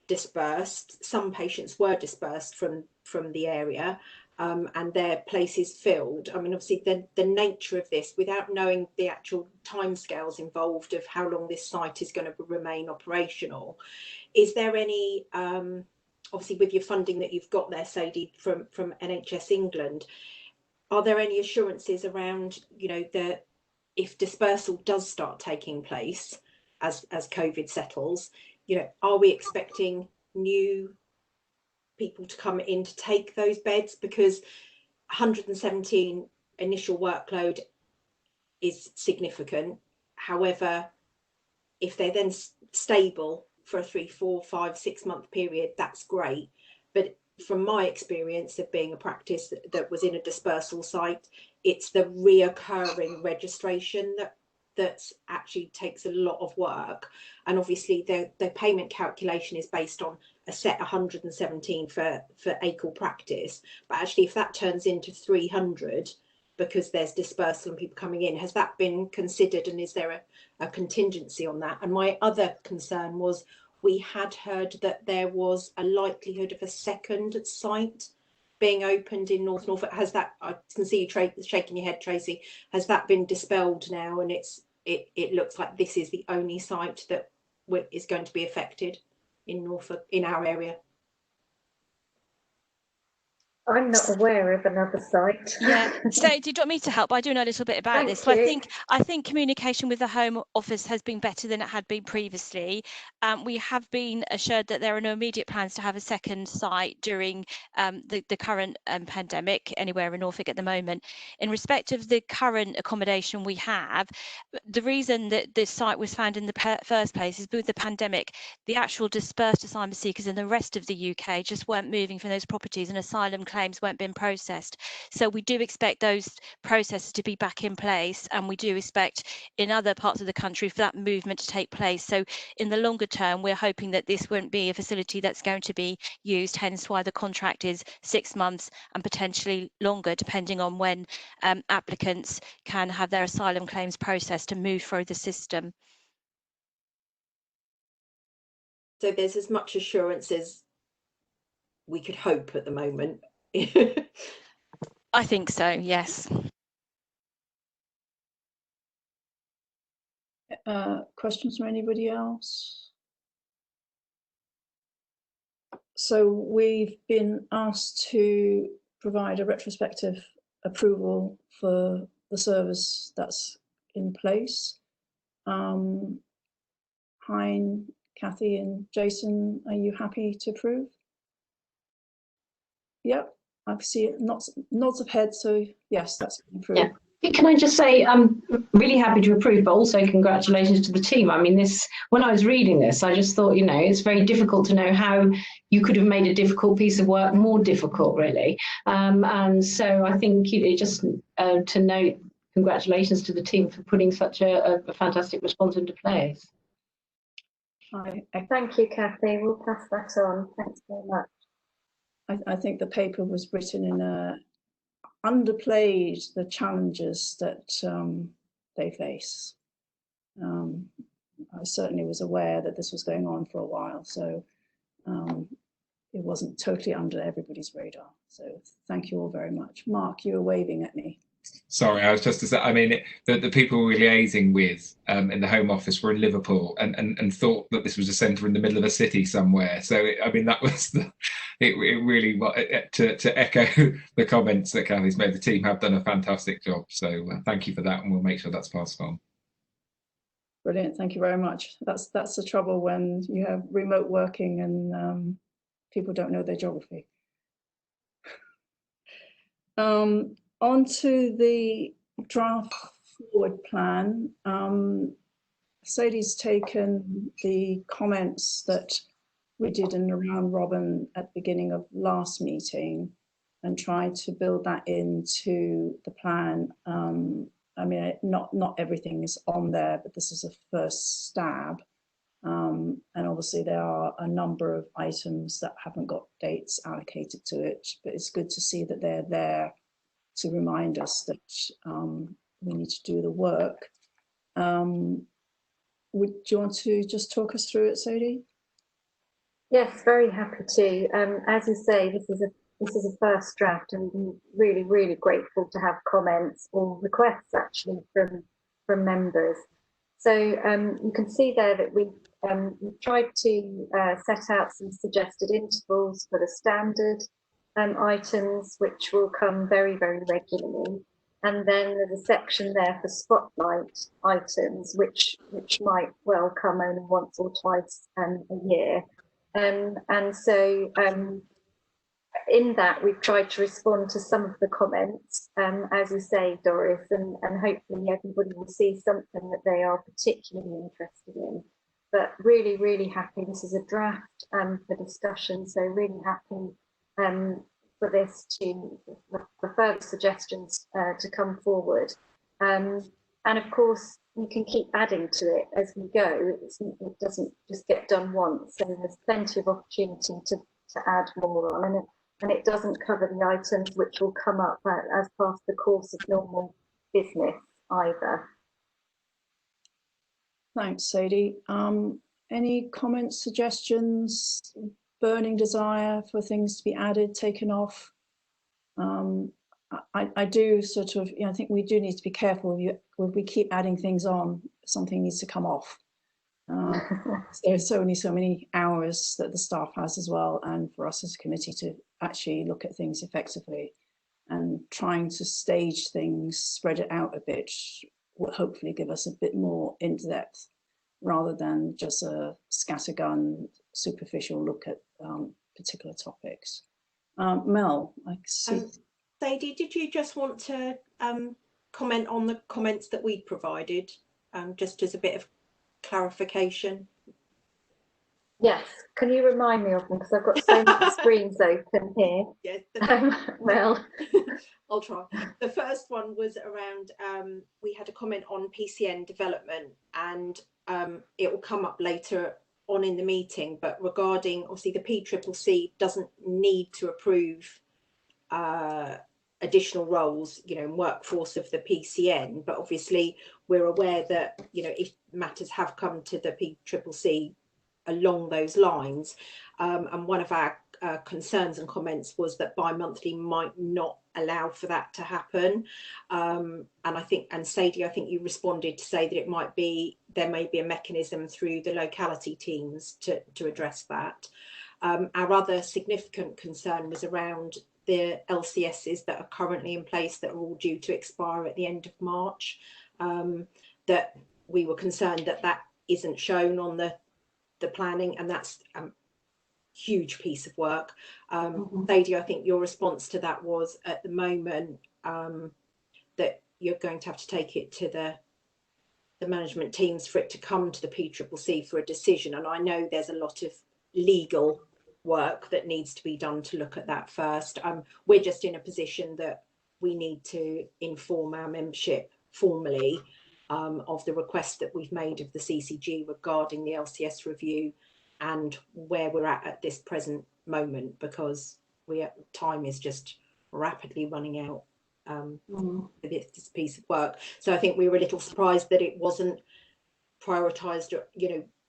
dispersed, some patients were dispersed from the area, and their places filled? I mean, obviously the nature of this, without knowing the actual timescales involved of how long this site is going to remain operational, is there any, obviously with your funding that you've got there, Sadie, from NHS England, are there any assurances around, you know, that if dispersal does start taking place as COVID settles, you know, are we expecting new people to come in to take those beds? Because 117 initial workload is significant. However, if they're then stable for a 3, 4, 5, 6 month period, that's great. But from my experience of being a practice that was in a dispersal site, it's the reoccurring registration that actually takes a lot of work. And obviously the payment calculation is based on a set 117 for ACL practice. But actually, if that turns into 300 because there's dispersal and people coming in, has that been considered, and is there a contingency on that? And my other concern was, we had heard that there was a likelihood of a second site being opened in North Norfolk. Has that, I can see you shaking your head, Tracy, has that been dispelled now, and it looks like this is the only site that is going to be affected in Norfolk, in our area? I'm not aware of another site. Yeah, Sadie, do you want me to help? I do know a little bit about this. So I think communication with the Home Office has been better than it had been previously. We have been assured that there are no immediate plans to have a second site during the current pandemic anywhere in Norfolk at the moment. In respect of the current accommodation we have, the reason that this site was found in the first place is with the pandemic, the actual dispersed asylum seekers in the rest of the UK just weren't moving from those properties, and asylum claims weren't being processed. So we do expect those processes to be back in place, and we do expect in other parts of the country for that movement to take place. So in the longer term, we're hoping that this won't be a facility that's going to be used, hence why the contract is 6 months and potentially longer, depending on when applicants can have their asylum claims processed to move through the system. So there's as much assurance as we could hope at the moment. I think so, yes. Questions from anybody else? So we've been asked to provide a retrospective approval for the service that's in place. Hein, Kathy and Jason, are you happy to approve? Yep, I see nods of head, so yes, that's approved. Yeah. Can I just say, I'm really happy to approve, but also congratulations to the team. I mean, when I was reading this, I just thought, you know, it's very difficult to know how you could have made a difficult piece of work more difficult, really. And so I think, you know, just to note, congratulations to the team for putting such a fantastic response into place. Thank you, Kathy. We'll pass that on. Thanks very much. I think the paper was written in a underplayed the challenges that they face. I certainly was aware that this was going on for a while, so it wasn't totally under everybody's radar. So thank you all very much. Mark, you were waving at me. Sorry, I was just to say, I mean, the people we were liaising with in the Home Office were in Liverpool and thought that this was a centre in the middle of a city somewhere. So, I mean, that was it really, to echo the comments that Kathy's made, the team have done a fantastic job. So thank you for that, and we'll make sure that's passed on. Brilliant, thank you very much. That's the trouble when you have remote working and people don't know their geography. On to the draft forward plan. Sadie's taken the comments that we did in the round robin at the beginning of last meeting and tried to build that into the plan. I mean, not everything is on there, but this is a first stab. And obviously there are a number of items that haven't got dates allocated to it, but it's good to see that they're there to remind us that we need to do the work. Do you want to just talk us through it, Sodhi? Yes, very happy to. As you say, this is a first draft, and we're really, really grateful to have comments or requests actually from members. So you can see there that we've tried to set out some suggested intervals for the standard items, which will come very, very regularly. And then there's a section there for spotlight items, which might well come only once or twice a year. And so in that, we've tried to respond to some of the comments, as you say, Doris, and hopefully everybody will see something that they are particularly interested in. But really, really happy. This is a draft for discussion, so really happy for this for further suggestions to come forward. And of course, you can keep adding to it as we go. It doesn't just get done once, so there's plenty of opportunity to add more on. And it doesn't cover the items which will come up as part of the course of normal business either. Thanks, Sodhi. Any comments, suggestions, burning desire for things to be added, taken off? I do sort of, I think we do need to be careful. If we keep adding things on, something needs to come off. There's only so many hours that the staff has as well, and for us as a committee to actually look at things effectively, and trying to stage things, spread it out a bit, will hopefully give us a bit more in-depth rather than just a scattergun, superficial look at particular topics. Mel, I see. Sadie, did you just want to comment on the comments that we provided, just as a bit of clarification? Yes, can you remind me of them, because I've got so many screens open here. Yes, well, I'll try. The first one was around we had a comment on PCN development, and it will come up later on in the meeting, but regarding obviously the PCCC doesn't need to approve additional roles, workforce of the PCN, but obviously we're aware that if matters have come to the PCCC along those lines, and one of our concerns and comments was that bi-monthly might not allow for that to happen, and Sadie, I think you responded to say that there may be a mechanism through the locality teams to address that. Our other significant concern was around the LCSs that are currently in place that are all due to expire at the end of March, that we were concerned that isn't shown on the planning, and that's a huge piece of work. Sadie, I think your response to that was at the moment that you're going to have to take it to the management teams for it to come to the PCCC for a decision, and I know there's a lot of legal work that needs to be done to look at that first. We're just in a position that we need to inform our membership formally of the request that we've made of the CCG regarding the LCS review and where we're at this present moment, because time is just rapidly running out for this piece of work. So I think we were a little surprised that it wasn't prioritised,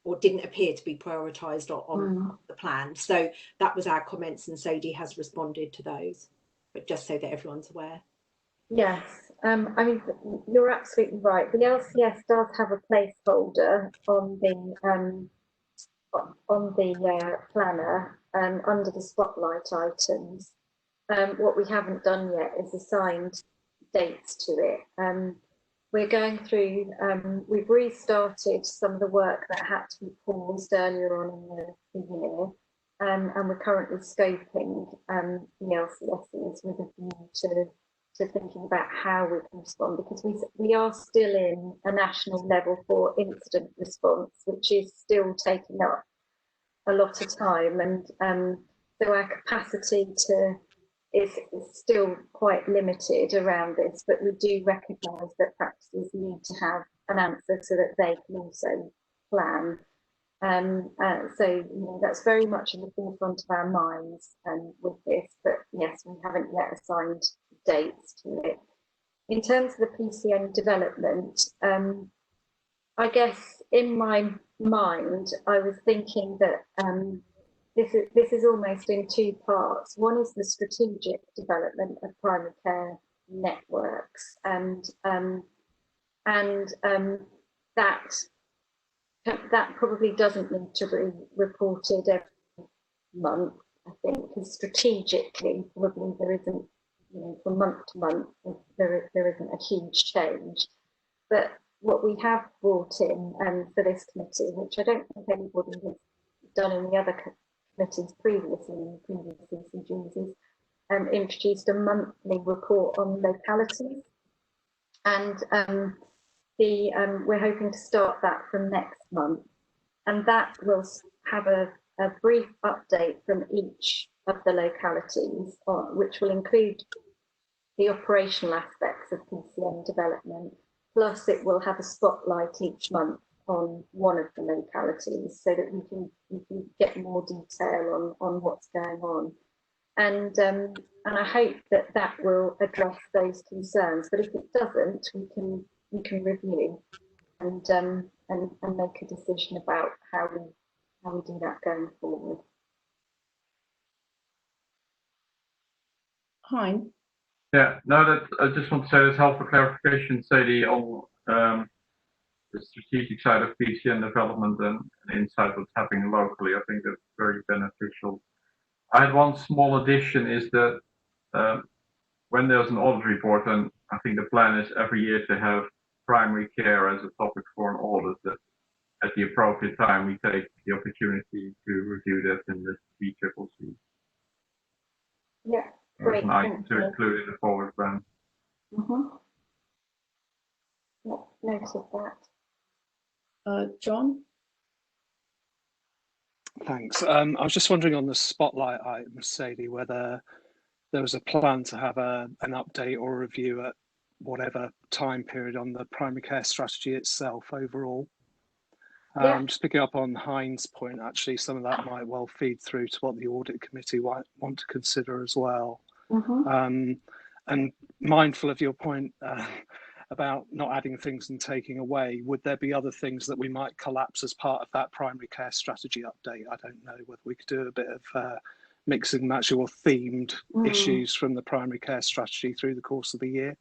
or didn't appear to be prioritised on the plan. So that was our comments, and Sadie has responded to those, but just so that everyone's aware. Yes, I mean, you're absolutely right. The LCS does have a placeholder on the planner under the spotlight items. What we haven't done yet is assigned dates to it. We're going through, we've restarted some of the work that had to be paused earlier on in the year, and we're currently scoping the LCSs with a view to thinking about how we can respond, because we are still in a national level for incident response, which is still taking up a lot of time, and so our capacity is still quite limited around this, but we do recognise that practices need to have an answer so that they can also plan. So that's very much in the forefront of our minds with this, but yes, we haven't yet assigned dates to it. In terms of the PCN development, I guess in my mind, I was thinking that this is almost in two parts. One is the strategic development of primary care networks, and that probably doesn't need to be reported every month, I think, because strategically probably there isn't, from month to month, there isn't a huge change. But what we have brought in for this committee, which I don't think anybody has done in the other committees previously, in the previous CCGs, is introduced a monthly report on localities. And we're hoping to start that from next month, and that will have a brief update from each of the localities, which will include the operational aspects of PCN development, plus it will have a spotlight each month on one of the localities so that we can get more detail on what's going on. And I hope that will address those concerns, but if it doesn't, we can review and make a decision about how we do that going forward. Hein? Yeah, no, that I just want to say that's helpful clarification, Sadie, on the strategic side of PCN development and insight what's happening locally. I think that's very beneficial. I had one small addition, is that when there's an audit report, and I think the plan is every year to have primary care as a topic for an audit, that at the appropriate time we take the opportunity to review that in the BCCC. Yeah, great. An item to include in the forward plan. Noted that. John? Thanks. I was just wondering on the spotlight item, Sadie, whether there was a plan to have an update or a review at whatever time period on the primary care strategy itself overall. Just picking up on Hein's point, actually, some of that might well feed through to what the audit committee want to consider as well. And mindful of your point about not adding things and taking away, would there be other things that we might collapse as part of that primary care strategy update? I don't know whether we could do a bit of mix and match or themed issues from the primary care strategy through the course of the year.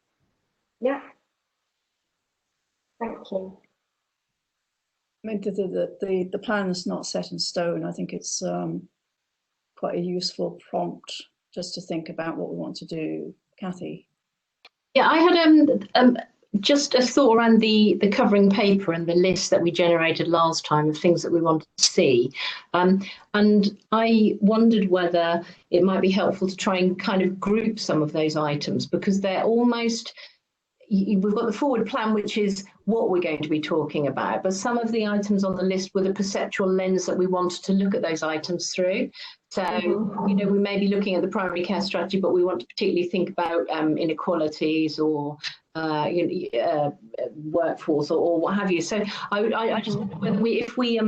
Yeah. Thank you. I mean, the plan is not set in stone. I think it's quite a useful prompt just to think about what we want to do. Kathy? Yeah, I had just a thought around the covering paper and the list that we generated last time of things that we wanted to see. And I wondered whether it might be helpful to try and kind of group some of those items, because they're almost, we've got the forward plan, which is what we're going to be talking about, but some of the items on the list were the perceptual lens that we wanted to look at those items through. So, we may be looking at the primary care strategy, but we want to particularly think about inequalities or workforce or what have you. So I just wonder whether if we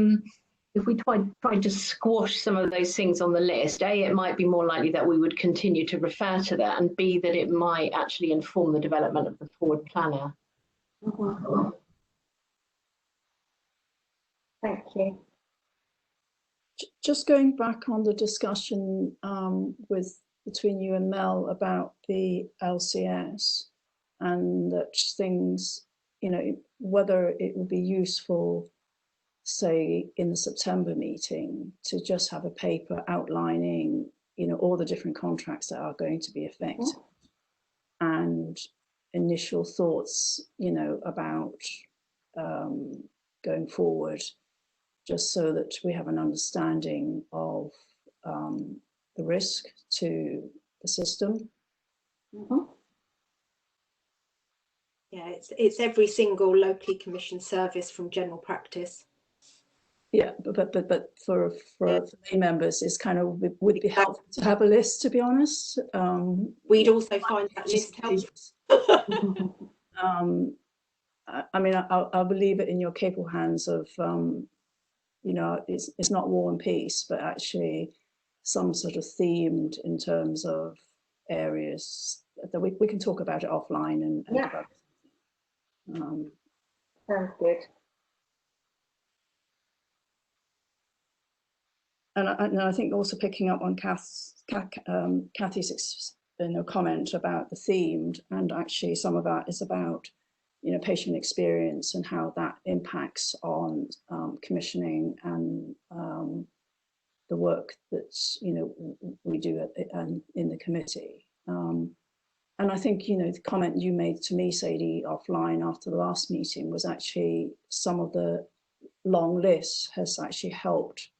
try to squash some of those things on the list, A, it might be more likely that we would continue to refer to that, and B, that it might actually inform the development of the forward planner. Thank you. Just going back on the discussion between you and Mel about the LCS, and that things, whether it would be useful, say, in the September meeting, to just have a paper outlining, all the different contracts that are going to be affected, and initial thoughts, about going forward, just so that we have an understanding of the risk to the system. Yeah, it's every single locally commissioned service from general practice. Yeah, but for lay members, it's kind of would be helpful to have a list. To be honest, we'd also find that list helps. I mean, I'll leave it in your capable hands of, you know, it's not war and peace, but actually some sort of themed in terms of areas that we can talk about it offline and yeah. Sounds good. And I think also picking up on Kathy's comment about the themed, and actually some of that is about, you know, patient experience and how that impacts on commissioning and the work that's, you know, we do in the committee. And I think, you know, the comment you made to me, Sadie, offline after the last meeting was actually some of the long lists has actually helped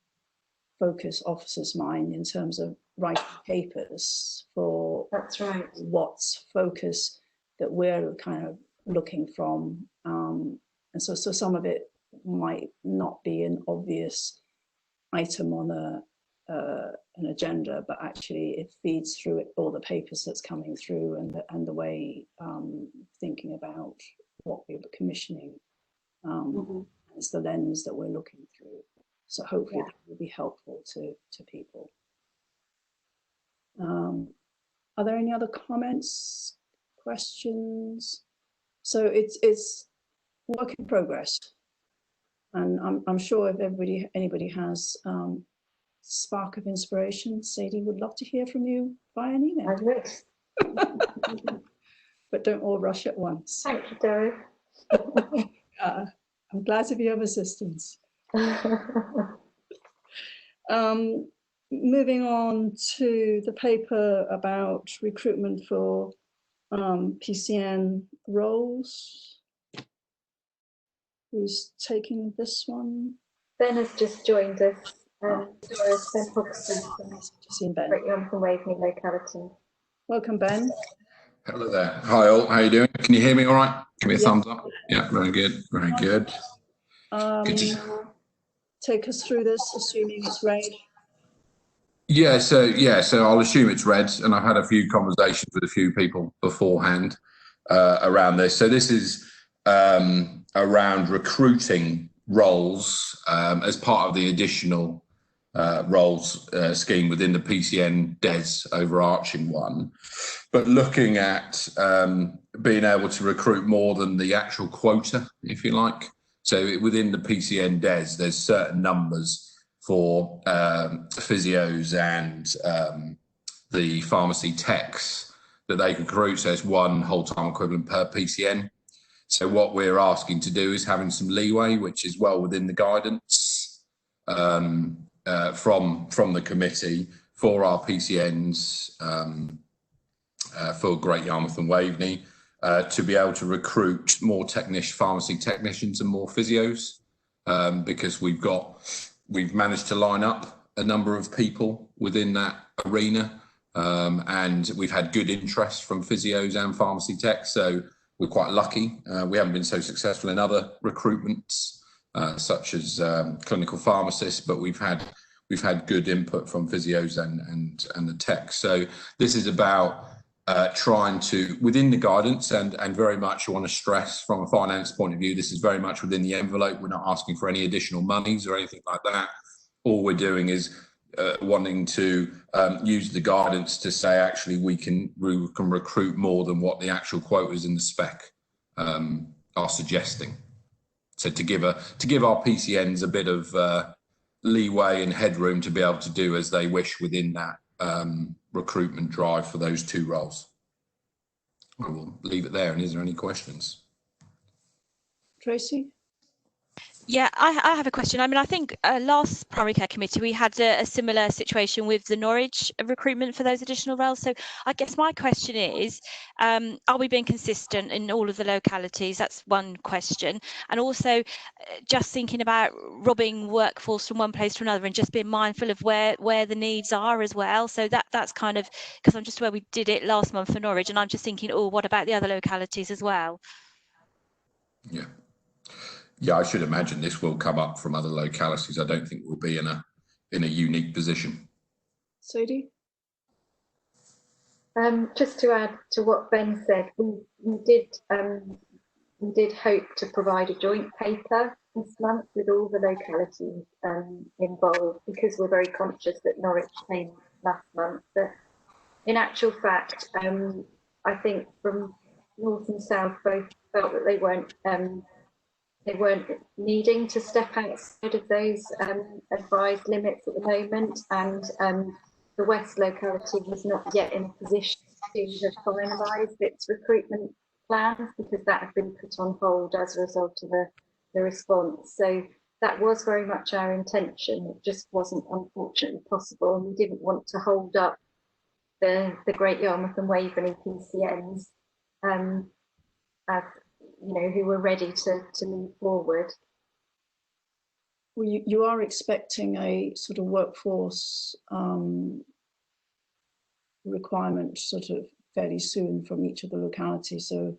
focus officers' mind in terms of writing papers for that's right. What's focus that we're kind of looking from. And so some of it might not be an obvious item on an agenda, but actually it feeds through all the papers that's coming through and the way thinking about what we're commissioning. It's the lens that we're looking through. So hopefully that will be helpful to people. Are there any other comments, questions? So it's work in progress, and I'm sure if anybody has spark of inspiration, Sadie would love to hear from you via an email. I would. But don't all rush at once. Thank you, Doris. I'm glad to be of assistance. Moving on to the paper about recruitment for PCN roles. Who's taking this one? Ben has just joined us. Doris, Ben Hobson from Great Yarmouth Waveney locality. Welcome, Ben. Hello there. Hi all, how you doing? Can you hear me all right? Give me a thumbs up. Yeah, very good, very good. Take us through this, assuming it's read. Yeah, so I'll assume it's read, and I've had a few conversations with a few people beforehand around this. So this is around recruiting roles as part of the additional roles scheme within the PCN DES overarching one, but looking at being able to recruit more than the actual quota, if you like. So within the PCN DES, there's certain numbers for physios and the pharmacy techs that they can recruit. So it's one whole-time equivalent per PCN. So what we're asking to do is having some leeway, which is well within the guidance from the committee for our PCNs for Great Yarmouth and Waveney to be able to recruit more pharmacy technicians and more physios because we've managed to line up a number of people within that arena and we've had good interest from physios and pharmacy techs. So we're quite lucky. We haven't been so successful in other recruitments such as clinical pharmacists, but we've had good input from physios and the techs. So this is about trying to, within the guidance, and very much I want to stress from a finance point of view, this is very much within the envelope. We're not asking for any additional monies or anything like that. All we're doing is wanting to use the guidance to say, actually, we can recruit more than what the actual quotas in the spec are suggesting. So to give our PCNs a bit of leeway and headroom to be able to do as they wish within that recruitment drive for those two roles. I will leave it there. And is there any questions? Tracy? Yeah, I have a question. I mean, I think last primary care committee, we had a similar situation with the Norwich recruitment for those additional roles. So I guess my question is, are we being consistent in all of the localities? That's one question. And also just thinking about robbing workforce from one place to another and just being mindful of where the needs are as well. So that's kind of, because I'm just aware we did it last month for Norwich and I'm just thinking, oh, what about the other localities as well? Yeah. Yeah, I should imagine this will come up from other localities. I don't think we'll be in a unique position. Sadie? Just to add to what Ben said, we did we did hope to provide a joint paper this month with all the localities involved, because we're very conscious that Norwich came last month. But in actual fact, I think from North and South both felt that they weren't needing to step outside of those advised limits at the moment, and the West locality was not yet in a position to have finalised its recruitment plans, because that had been put on hold as a result of the response. So that was very much our intention. It just wasn't unfortunately possible, and we didn't want to hold up the Great Yarmouth and Waveney PCNs, you know, who were ready to move forward. Well, you are expecting a sort of workforce requirement sort of fairly soon from each of the localities, so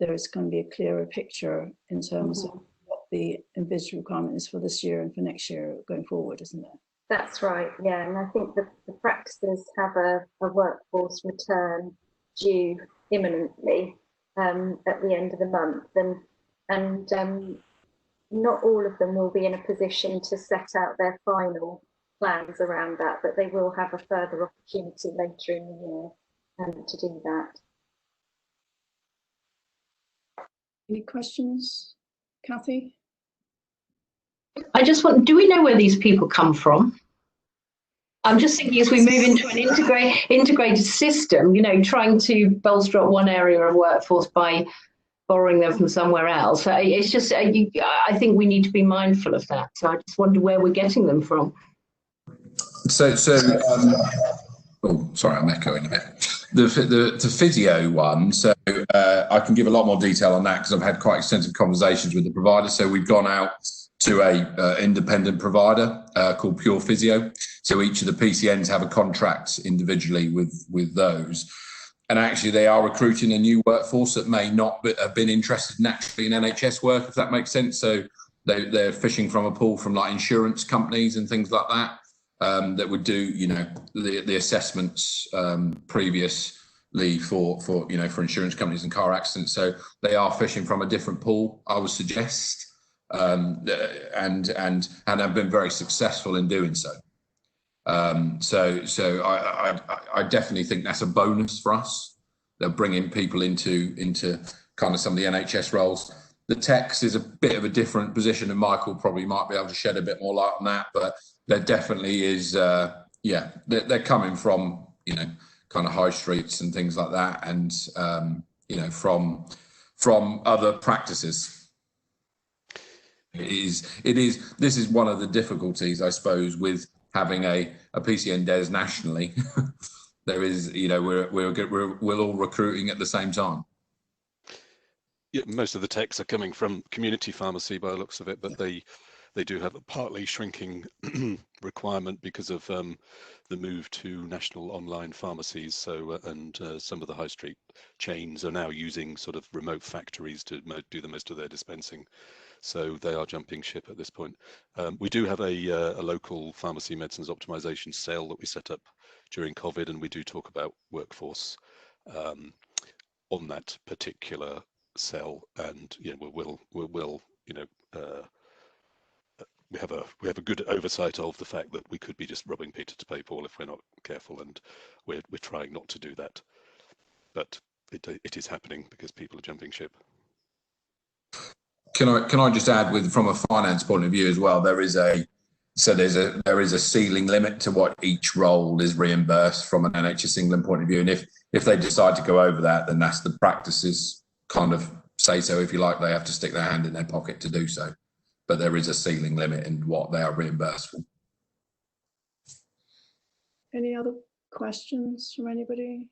there is going to be a clearer picture in terms of what the envisaged requirement is for this year and for next year going forward, isn't there? That's right, yeah, and I think the practices have a workforce return due imminently at the end of the month, and not all of them will be in a position to set out their final plans around that, but they will have a further opportunity later in the year to do that. Any questions, Kathy? I just want, do we know where these people come from? I'm just thinking as we move into an integrated system, you know, trying to bolster up one area of workforce by borrowing them from somewhere else. It's just, I think we need to be mindful of that. So I just wonder where we're getting them from. Oh, sorry, I'm echoing a bit. The physio one, so I can give a lot more detail on that because I've had quite extensive conversations with the provider. So we've gone out to a independent provider called Pure Physio. So each of the PCNs have a contract individually with those. And actually they are recruiting a new workforce that may not have been interested naturally in NHS work, if that makes sense. So they're fishing from a pool from like insurance companies and things like that. That would do, you know, the assessments previously for you know, for insurance companies and car accidents. So they are fishing from a different pool, I would suggest, and have been very successful in doing so. So I definitely think that's a bonus for us. They're bringing people into kind of some of the NHS roles. The techs is a bit of a different position, and Michael probably might be able to shed a bit more light on that, but there definitely is, yeah, they're coming from, you know, kind of high streets and things like that, and, you know, from other practices. This is one of the difficulties, I suppose, with having a PCN DES nationally. There is, you know, we're all recruiting at the same time. Yeah, most of the techs are coming from community pharmacy by the looks of it, but they do have a partly shrinking requirement because of the move to national online pharmacies. So and some of the high street chains are now using sort of remote factories to do the most of their dispensing. So they are jumping ship at this point. We do have a local pharmacy medicines optimization cell that we set up during COVID, and we do talk about workforce on that particular cell. And you know, we'll you know, we have a good oversight of the fact that we could be just robbing Peter to pay Paul if we're not careful, and we're trying not to do that. But it is happening because people are jumping ship. Can I just add, from a finance point of view as well, there is a ceiling limit to what each role is reimbursed from an NHS England point of view, and if they decide to go over that, then that's the practices kind of say so, if you like. They have to stick their hand in their pocket to do so, but there is a ceiling limit in what they are reimbursed for. Any other questions from anybody?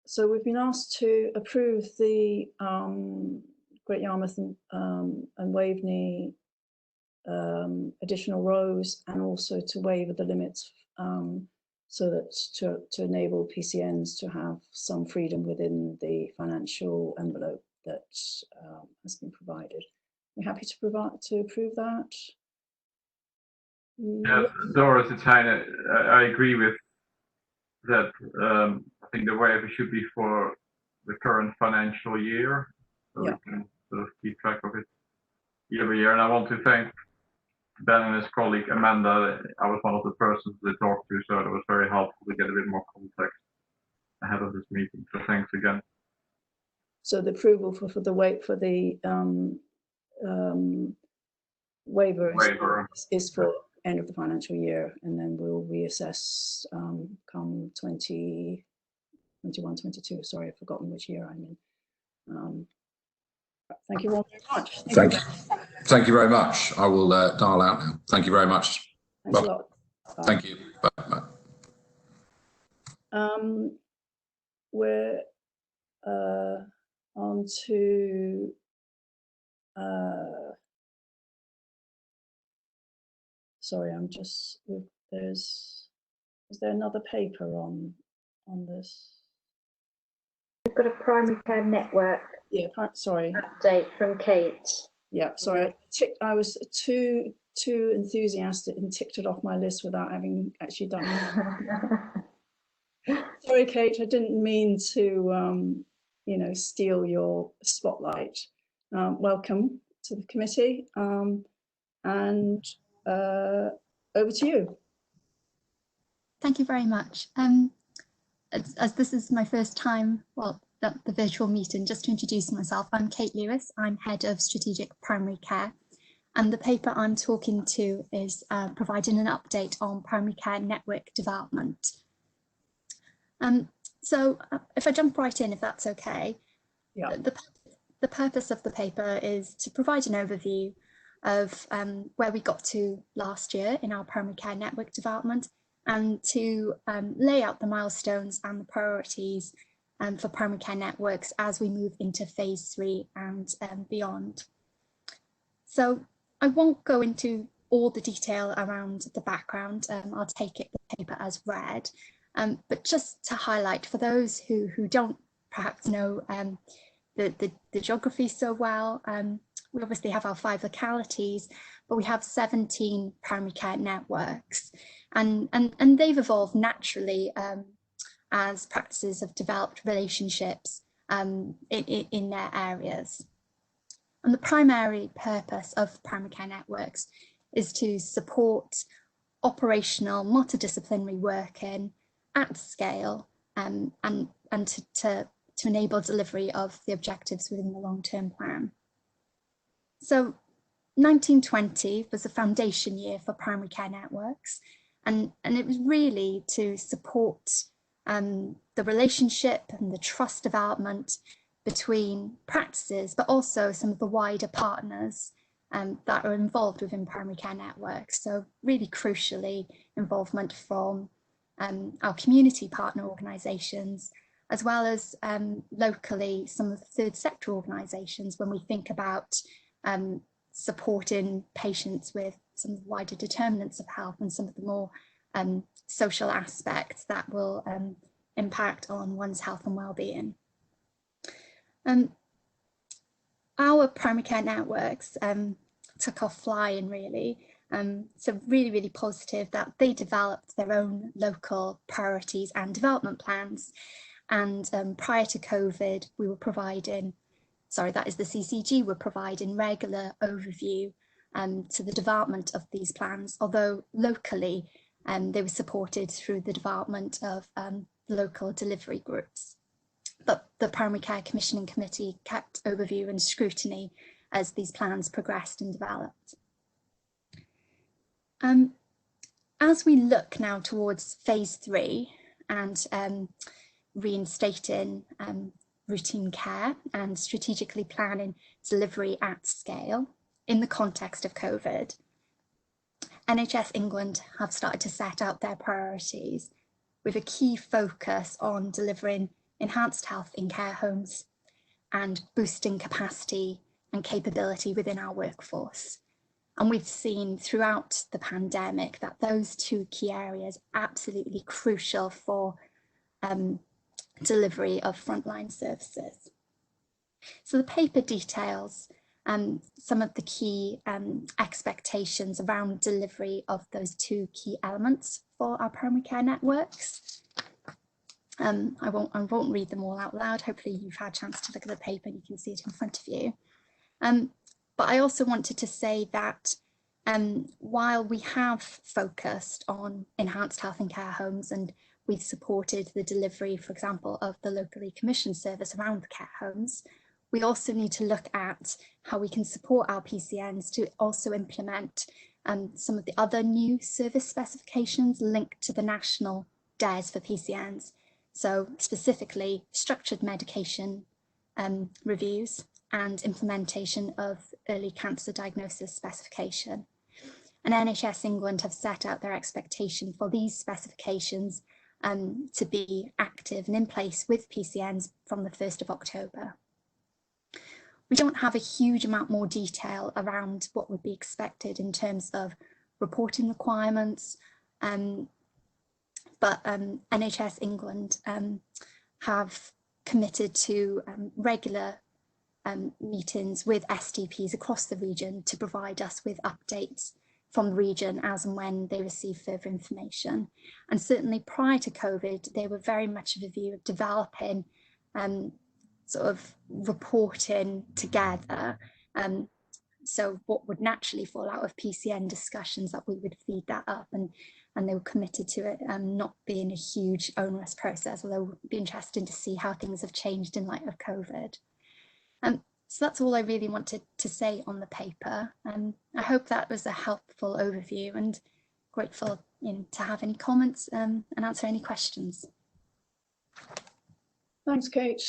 So we've been asked to approve the Great Yarmouth and Waveney additional rows, and also to waiver the limits so that to enable PCNs to have some freedom within the financial envelope that has been provided. We're happy to approve that. Yeah, Doris, it's Heine. I agree with that. I think the waiver should be for the current financial year, so we can sort of keep track of it year by year. And I want to thank Ben and his colleague Amanda. I was one of the persons they talked to, so it was very helpful to get a bit more context ahead of this meeting. So thanks again. So the approval for the waiver is for end of the financial year, and then we'll reassess come 2021, 22. Sorry, I've forgotten which year I'm in. Thank you all very much. Thank you very much. I will dial out now. Thank you very much. Thanks a lot. Bye. Thank you. Bye. We're on to sorry, I'm just is there another paper on this? We've got a primary care network. Yeah, sorry. Update from Kate. Yeah, sorry. I was too enthusiastic and ticked it off my list without having actually done it. Sorry, Kate. I didn't mean to, steal your spotlight. Welcome to the committee, and over to you. Thank you very much. As this is my first time, the virtual meeting, just to introduce myself, I'm Kate Lewis. I'm Head of Strategic Primary Care, and the paper I'm talking to is providing an update on primary care network development. So if I jump right in, if that's okay. Yeah. The purpose of the paper is to provide an overview of where we got to last year in our primary care network development, and to lay out the milestones and the priorities for primary care networks as we move into phase 3 and beyond. So I won't go into all the detail around the background. I'll take the paper as read, but just to highlight for those who don't perhaps know the geography so well, we obviously have our 5 localities, but we have 17 primary care networks, and they've evolved naturally as practices have developed relationships in their areas. And the primary purpose of primary care networks is to support operational multidisciplinary working at scale, and to enable delivery of the objectives within the long-term plan. So 1920 was a foundation year for primary care networks, and it was really to support the relationship and the trust development between practices, but also some of the wider partners that are involved within primary care networks. So really crucially, involvement from our community partner organisations, as well as locally some of the third sector organisations when we think about supporting patients with some of the wider determinants of health and some of the more social aspects that will impact on one's health and well-being. Our primary care networks took off flying really, so really positive that they developed their own local priorities and development plans. And prior to COVID, we were providing, that is the CCG, were providing regular overview to the development of these plans, although locally they were supported through the development of local delivery groups. But the Primary Care Commissioning Committee kept overview and scrutiny as these plans progressed and developed. As we look now towards phase 3 and reinstating routine care and strategically planning delivery at scale in the context of COVID, NHS England have started to set out their priorities with a key focus on delivering enhanced health in care homes and boosting capacity and capability within our workforce. And we've seen throughout the pandemic that those 2 key areas are absolutely crucial for delivery of frontline services. So the paper details some of the key expectations around delivery of those 2 key elements for our primary care networks. I won't read them all out loud. Hopefully you've had a chance to look at the paper and you can see it in front of you. But I also wanted to say that while we have focused on enhanced health and care homes, and we've supported the delivery, for example, of the locally commissioned service around the care homes, we also need to look at how we can support our PCNs to also implement some of the other new service specifications linked to the national DARES for PCNs. So specifically structured medication reviews and implementation of early cancer diagnosis specification. And NHS England have set out their expectation for these specifications to be active and in place with PCNs from the 1st of October. We don't have a huge amount more detail around what would be expected in terms of reporting requirements, but NHS England have committed to regular meetings with STPs across the region to provide us with updates from the region as and when they receive further information. And certainly prior to COVID, they were very much of a view of developing sort of reporting together. So what would naturally fall out of PCN discussions, that we would feed that up, and they were committed to it not being a huge onerous process, although it would be interesting to see how things have changed in light of COVID. So that's all I really wanted to say on the paper. I hope that was a helpful overview, and grateful to have any comments and answer any questions. Thanks, Kate.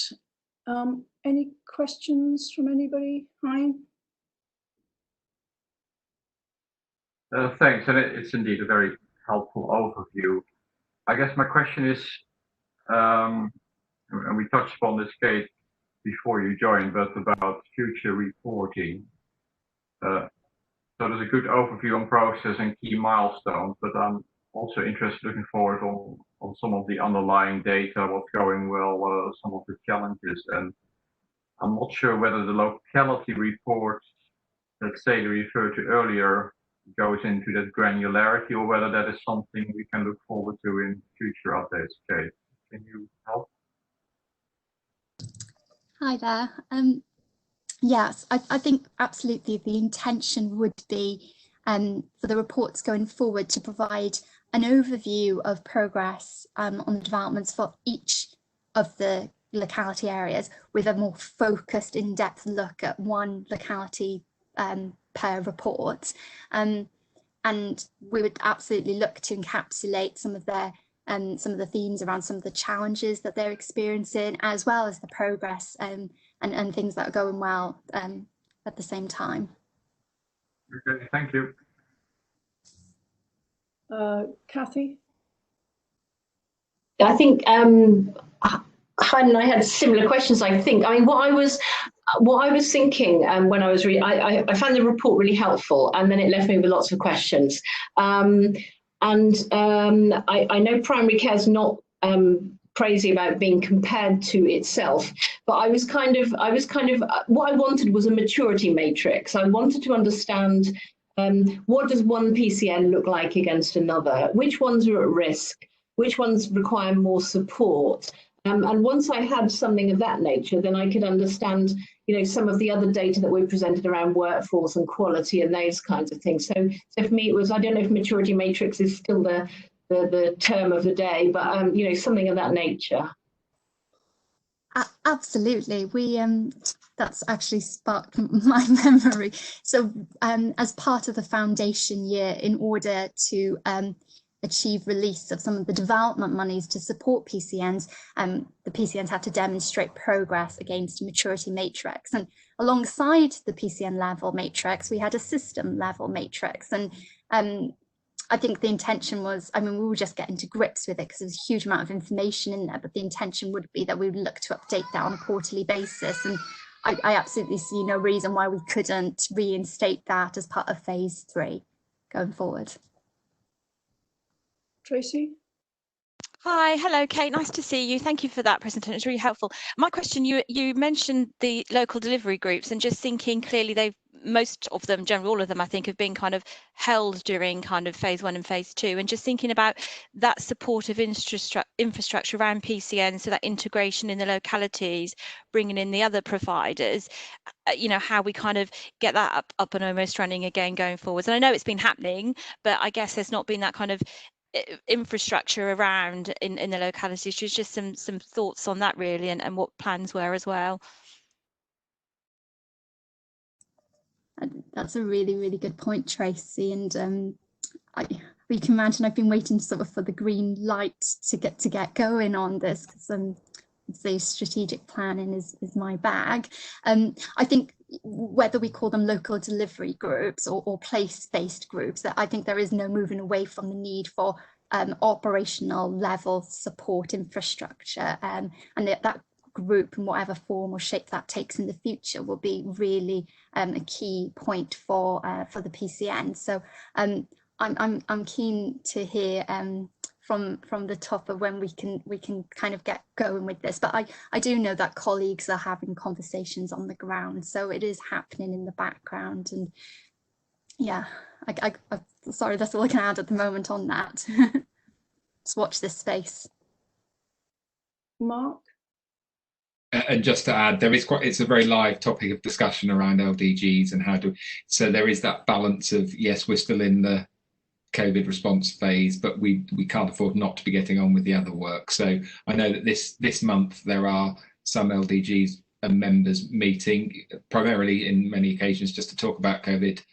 Any questions from anybody? Hein? Thanks, and it's indeed a very helpful overview. I guess my question is, and we touched upon this, Kate, before you joined, but about future reporting. So there's a good overview on process and key milestones, but I'm also interested, looking forward on some of the underlying data, what's going well, what are some of the challenges, and I'm not sure whether the locality report that Sadie referred to earlier goes into that granularity, or whether that is something we can look forward to in future updates. Kate, can you help? Hi there. Yes, I think absolutely the intention would be for the reports going forward to provide an overview of progress on the developments for each of the locality areas, with a more focused, in-depth look at one locality per report. And we would absolutely look to encapsulate some of the themes around some of the challenges that they're experiencing, as well as the progress and things that are going well at the same time. Okay, thank you. Kathy? I think Hein and I had similar questions. I think. I mean, what I was thinking when I was reading, I found the report really helpful, and then it left me with lots of questions. I know primary care is not crazy about being compared to itself, but I was kind of what I wanted was a maturity matrix. I wanted to understand what does one PCN look like against another, which ones are at risk, which ones require more support. And once I had something of that nature, then I could understand, some of the other data that we presented around workforce and quality and those kinds of things. So for me, it was, I don't know if maturity matrix is still the term of the day, but something of that nature. Absolutely, that's actually sparked my memory. So as part of the foundation year, in order to achieve release of some of the development monies to support PCNs, the PCNs have to demonstrate progress against a maturity matrix. And alongside the PCN level matrix, we had a system level matrix. And I think the intention was, we were just getting to grips with it because there's a huge amount of information in there, but the intention would be that we would look to update that on a quarterly basis. And I absolutely see no reason why we couldn't reinstate that as part of phase 3 going forward. Tracy? Hi, hello, Kate. Nice to see you. Thank you for that presentation. It's really helpful. My question, you mentioned the local delivery groups, and just thinking clearly most of them, generally all of them, I think, have been kind of held during kind of phase 1 and phase 2. And just thinking about that supportive infrastructure around PCN, so that integration in the localities, bringing in the other providers, you know, how we kind of get that up and almost running again going forwards. And I know it's been happening, but I guess there's not been that kind of infrastructure around in the localities. Just some thoughts on that really, and what plans were as well. That's a really, really good point, Tracy. And you can imagine I've been waiting sort of for the green light to get going on this, because the strategic planning is my bag. I think whether we call them local delivery groups or place-based groups, that I think there is no moving away from the need for operational level support infrastructure, and that group, in whatever form or shape that takes in the future, will be really a key point for the PCN. So I'm keen to hear from the top of when we can kind of get going with this. But I do know that colleagues are having conversations on the ground, so it is happening in the background. And yeah, I'm sorry, that's all I can add at the moment on that. Just watch this space. Mark? And just to add, it's a very live topic of discussion around LDGs and so there is that balance of, yes, we're still in the COVID response phase, but we can't afford not to be getting on with the other work. So I know that this month there are some LDGs and members meeting, primarily in many occasions just to talk about COVID,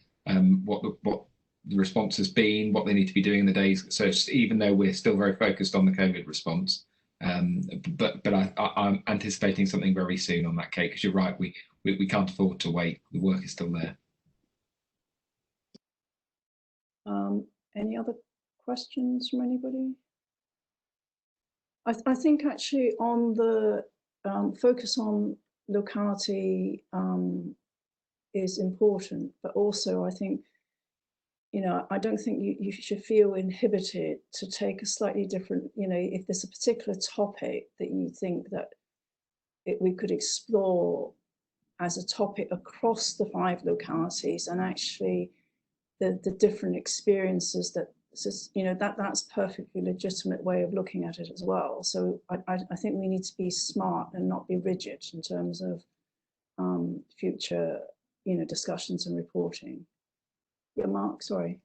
what the response has been, what they need to be doing in the days. So even though we're still very focused on the COVID response, but I'm anticipating something very soon on that, Kate, because you're right, we can't afford to wait. The work is still there. Any other questions from anybody? I think actually on the focus on locality is important, but also I think, you know, I don't think you should feel inhibited to take a slightly different, you know, if there's a particular topic that you think that we could explore as a topic across the 5 localities, and actually the different experiences that, you know, that's perfectly legitimate way of looking at it as well. So I think we need to be smart and not be rigid in terms of future, you know, discussions and reporting. Yeah, Mark, sorry.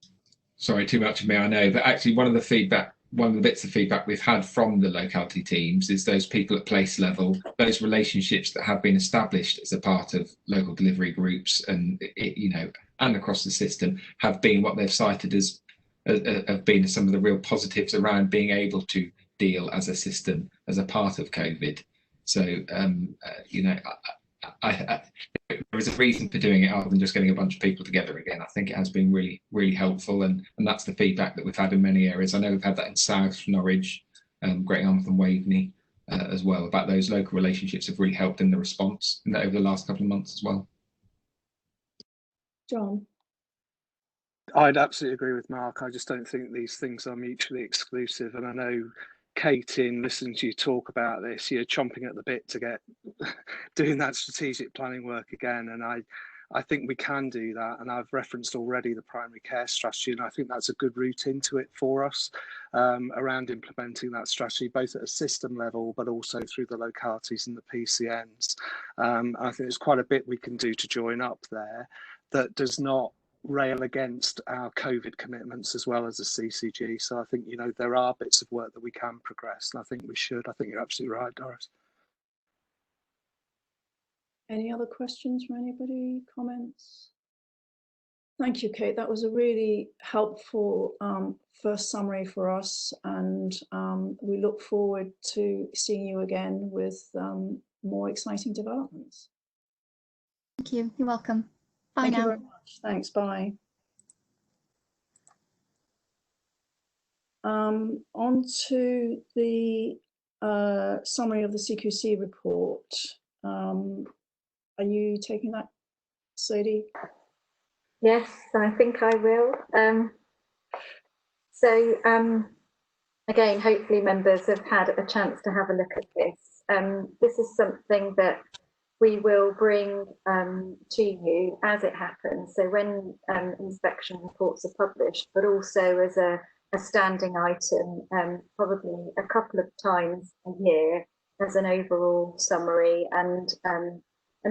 Sorry, too much of me, I know, but actually one of the bits of feedback we've had from the locality teams is those people at place level, those relationships that have been established as a part of local delivery groups and, you know, and across the system, have been what they've cited as have been some of the real positives around being able to deal as a system, as a part of COVID. So, you know, there is a reason for doing it other than just getting a bunch of people together again. I think it has been really, really helpful, and that's the feedback that we've had in many areas. I know we've had that in South Norwich, Great Yarmouth and Waveney as well, about those local relationships have really helped in the response over the last couple of months as well. John? I'd absolutely agree with Mark. I just don't think these things are mutually exclusive. And I know, Kate, in listening to you talk about this, you're chomping at the bit to get doing that strategic planning work again. And I think we can do that. And I've referenced already the primary care strategy, and I think that's a good route into it for us around implementing that strategy, both at a system level, but also through the localities and the PCNs. I think there's quite a bit we can do to join up there that does not rail against our COVID commitments as well as the CCG. So I think, you know, there are bits of work that we can progress, and I think we should. I think you're absolutely right, Doris. Any other questions from anybody? Comments? Thank you, Kate. That was a really helpful first summary for us, and we look forward to seeing you again with more exciting developments. Thank you. You're welcome. Bye Thank now. you very much. Thanks. Bye. On to the summary of the CQC report. Are you taking that, Sadie? Yes, I think I will. Again, hopefully members have had a chance to have a look at this. This is something that we will bring to you as it happens. So when inspection reports are published, but also as a standing item, probably a couple of times a year as an overall summary, and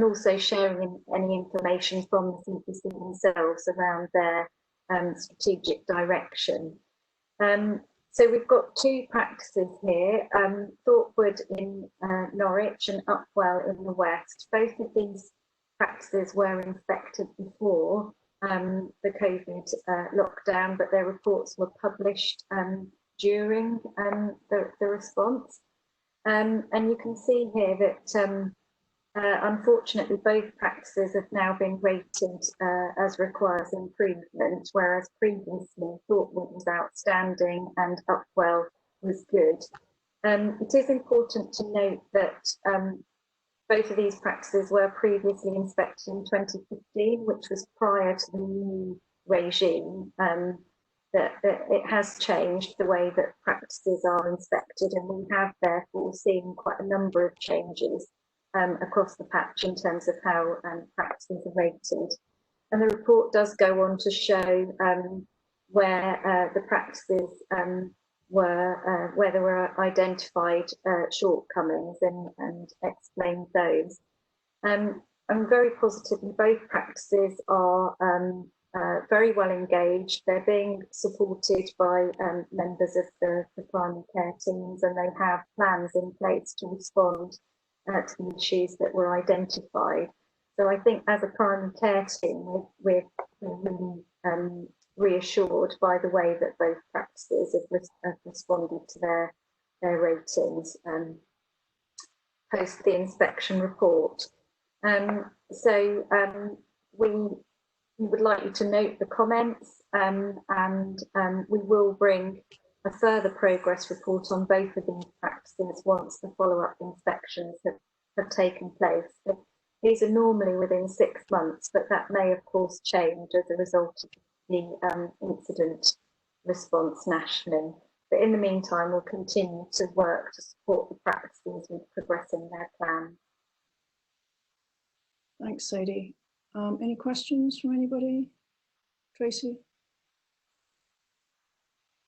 also sharing any information from the CPC themselves around their strategic direction. So we've got two practices here, Thorpewood in Norwich and Upwell in the West. Both of these practices were inspected before the COVID lockdown, but their reports were published during the response. And you can see here that unfortunately both practices have now been rated as requires improvement, whereas previously Thorpewood was outstanding and Upwell was good. It is important to note that both of these practices were previously inspected in 2015, which was prior to the new regime. That it has changed the way that practices are inspected, and we have therefore seen quite a number of changes across the patch in terms of how practices are rated. And the report does go on to show where the practices were, where there were identified shortcomings and explain those. I'm very positive both practices are very well engaged. They're being supported by members of the primary care teams, and they have plans in place to respond to the issues that were identified. So I think as a primary care team, we're really reassured by the way that both practices have responded to their ratings post the inspection report. We would like you to note the comments, and we will bring a further progress report on both of these practices once the follow-up inspections have taken place. So these are normally within 6 months, but that may of course change as a result of the incident response nationally. But in the meantime, we'll continue to work to support the practices with progressing their plan. Thanks, Sadie. Any questions from anybody? Tracy?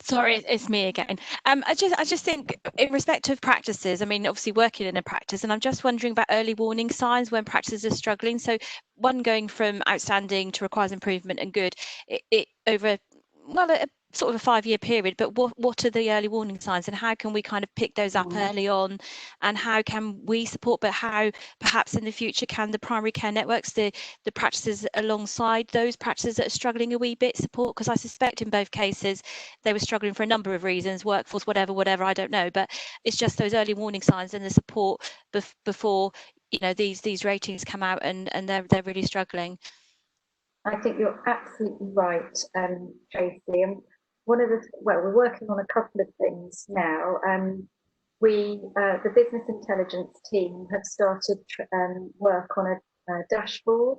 Sorry, it's me again. I just think in respect of practices, I mean, obviously working in a practice, and I'm just wondering about early warning signs when practices are struggling. So one going from outstanding to requires improvement and good, it over, well, a sort of a 5-year period, but what are the early warning signs, and how can we kind of pick those up early on, and how can we support, but how perhaps in the future can the primary care networks, the practices alongside those practices that are struggling a wee bit support? Because I suspect in both cases they were struggling for a number of reasons, workforce, whatever, I don't know, but it's just those early warning signs and the support before, you know, these ratings come out and they're really struggling. I think you're absolutely right, Tracy. And we're working on a couple of things now. The business intelligence team have started work on a dashboard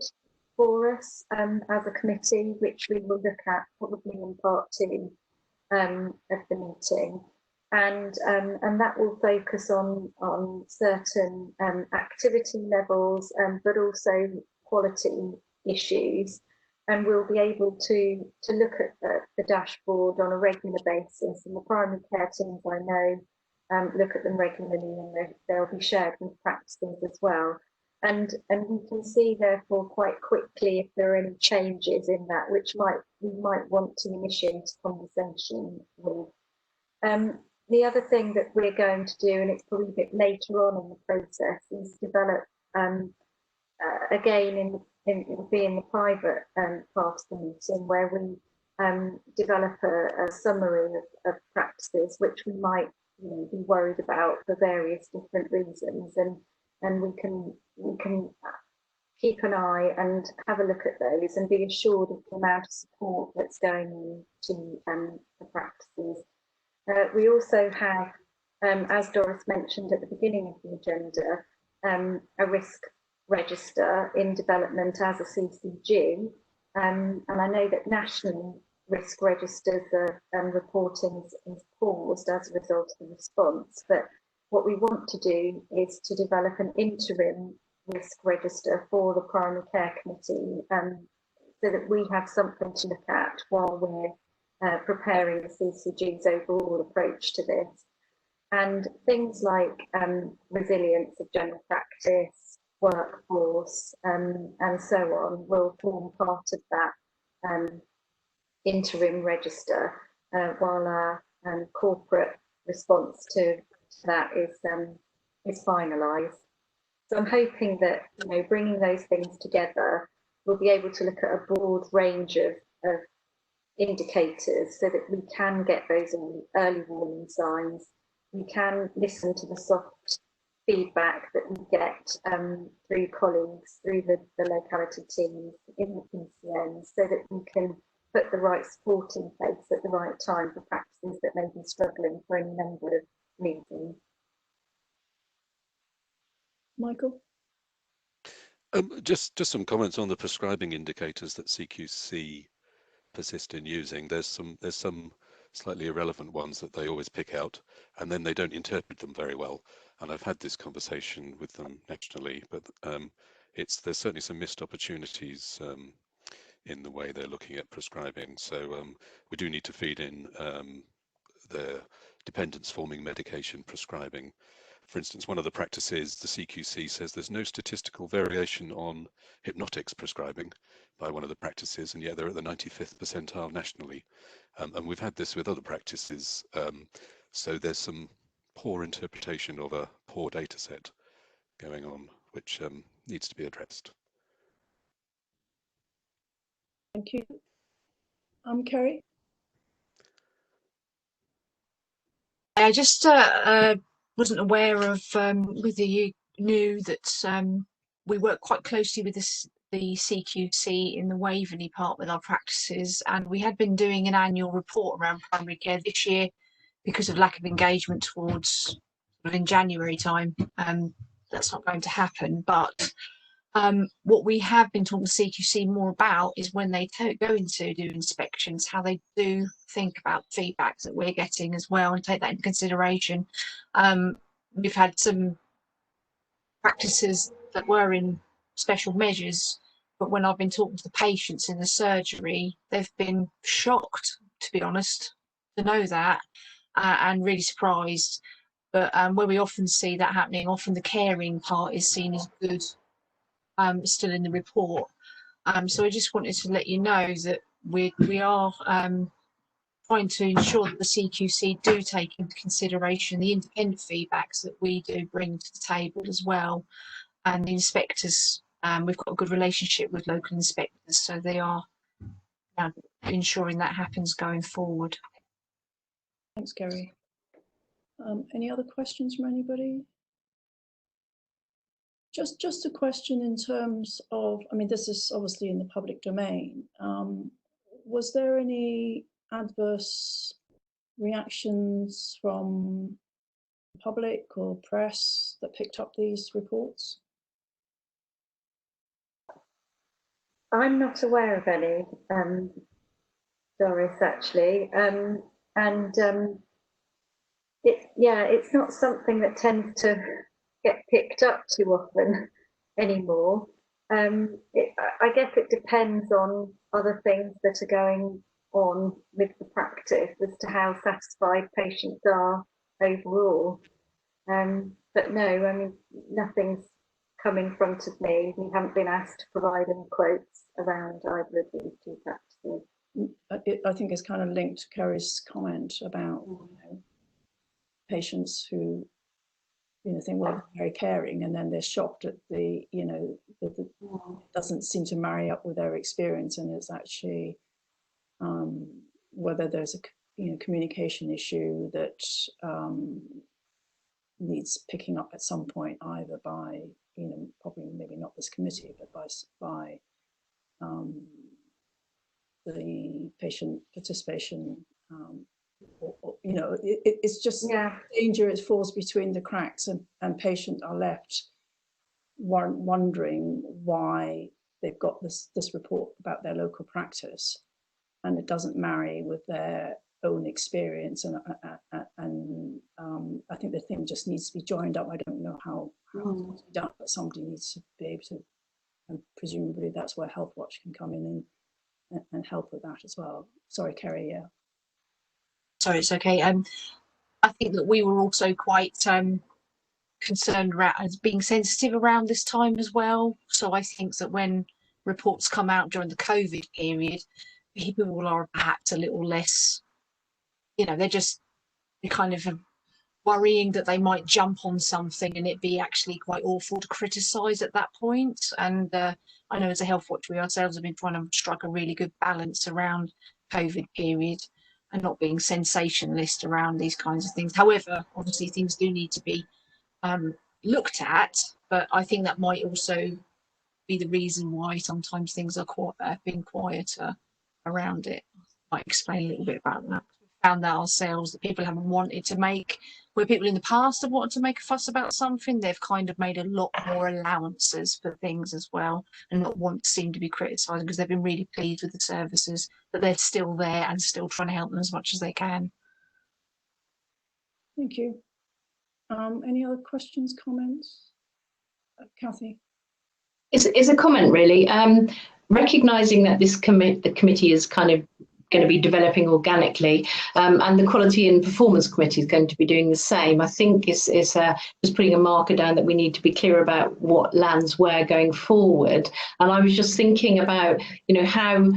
for us as a committee, which we will look at probably in part 2 of the meeting. And that will focus on certain activity levels, but also quality issues. And we'll be able to look at the dashboard on a regular basis. And the primary care teams, I know, look at them regularly, and they'll be shared with practices as well. And we can see therefore quite quickly if there are any changes in that, which we might want to initiate a conversation with. The other thing that we're going to do, and it's probably a bit later on in the process, is develop again it'll be in the private part of the meeting, where we develop a summary of practices which we might be worried about for various different reasons, and we can keep an eye and have a look at those and be assured of the amount of support that's going into the practices. We also have, as Doris mentioned at the beginning of the agenda, a risk register in development as a CCG, and I know that nationally risk registers reporting is paused as a result of the response, but what we want to do is to develop an interim risk register for the primary care committee, so that we have something to look at while we're preparing the CCG's overall approach to this. And things like resilience of general practice, workforce, and so on will form part of that interim register, while our corporate response to that is finalised. So I'm hoping that, you know, bringing those things together, we'll be able to look at a broad range of indicators so that we can get those early warning signs. We can listen to the soft feedback that we get through colleagues, through the locality teams in the PCNs, so that we can put the right support in place at the right time for practices that may be struggling for any number of reasons. Michael? Just some comments on the prescribing indicators that CQC persist in using. There's some slightly irrelevant ones that they always pick out, and then they don't interpret them very well. And I've had this conversation with them nationally, but there's certainly some missed opportunities in the way they're looking at prescribing. So we do need to feed in the dependence forming medication prescribing. For instance, one of the practices, the CQC says there's no statistical variation on hypnotics prescribing by one of the practices, and yet they're at the 95th percentile nationally. And we've had this with other practices. So there's some poor interpretation of a poor data set going on, which needs to be addressed. Thank you. Kerry? I just wasn't aware of whether you knew that we work quite closely with the CQC in the Waveney part with our practices, and we had been doing an annual report around primary care this year. Because of lack of engagement towards in January time, that's not going to happen. But what we have been talking to CQC more about is when they go into do inspections, how they do think about feedback that we're getting as well and take that into consideration. We've had some practices that were in special measures, but when I've been talking to the patients in the surgery, they've been shocked, to be honest, to know that, and really surprised. But where we often see that happening, often the caring part is seen as good, still in the report. So I just wanted to let you know that we are trying to ensure that the CQC do take into consideration the independent feedbacks that we do bring to the table as well. And the inspectors, we've got a good relationship with local inspectors, so they are ensuring that happens going forward. Thanks, Kerry. Any other questions from anybody? Just a question in terms of, I mean, this is obviously in the public domain. Was there any adverse reactions from the public or press that picked up these reports? I'm not aware of any, Doris, actually. It's not something that tends to get picked up too often anymore. I guess it depends on other things that are going on with the practice as to how satisfied patients are overall. But no, I mean, nothing's come in front of me. We haven't been asked to provide any quotes around either of these two practices. I think it's kind of linked to Kerry's comment about patients who think, well, they're very caring, and then they're shocked at the that doesn't seem to marry up with their experience, and it's actually whether there's a communication issue that needs picking up at some point, either by probably maybe not this committee, but by the patient participation. It's just danger. It falls between the cracks, and patients are left wondering why they've got this report about their local practice, and it doesn't marry with their own experience. And I think the thing just needs to be joined up. I don't know how it's done, but somebody needs to able to, and presumably that's where Healthwatch can come in and help with that as well. Sorry, Kerry, yeah. Sorry, it's okay. I think that we were also quite concerned about as being sensitive around this time as well. So I think that when reports come out during the COVID period, people are perhaps a little less, you know, they're kind of worrying that they might jump on something and it be actually quite awful to criticise at that point. And I know as a Healthwatch, we ourselves have been trying to strike a really good balance around COVID period and not being sensationalist around these kinds of things. However, obviously things do need to be looked at, but I think that might also be the reason why sometimes things are been quieter around it. I might explain a little bit about that. We found that ourselves, that people haven't wanted to make, where people in the past have wanted to make a fuss about something, they've kind of made a lot more allowances for things as well, and not want to seem to be criticising because they've been really pleased with the services, that they're still there and still trying to help them as much as they can. Thank you. Any other questions, comments? Kathy? It's a comment really. Recognising that the committee is kind of going to be developing organically, and the Quality and Performance Committee is going to be doing the same. I think it's just putting a marker down that we need to be clear about what lands where going forward. And I was just thinking about, you know, how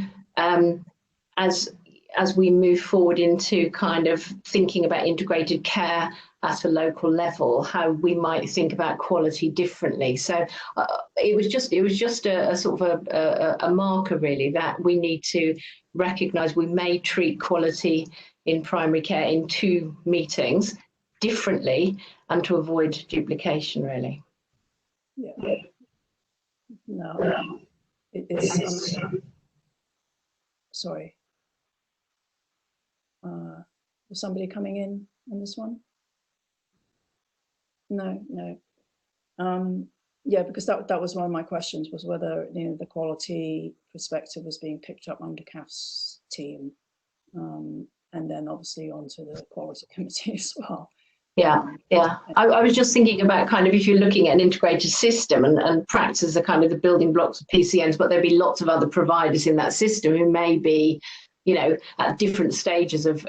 as we move forward into kind of thinking about integrated care at a local level, how we might think about quality differently. So it was just a sort of a marker really, that we need to recognise we may treat quality in primary care in 2 meetings differently, and to avoid duplication really. Yeah. No, it's sorry. Was somebody coming in on this one? No. Yeah, because that was one of my questions, was whether, you know, the quality perspective was being picked up under Kath's team, and then obviously onto the quality committee as well. Yeah. I was just thinking about kind of, if you're looking at an integrated system, and practices are kind of the building blocks of PCNs, but there'll be lots of other providers in that system who may be, you know, at different stages of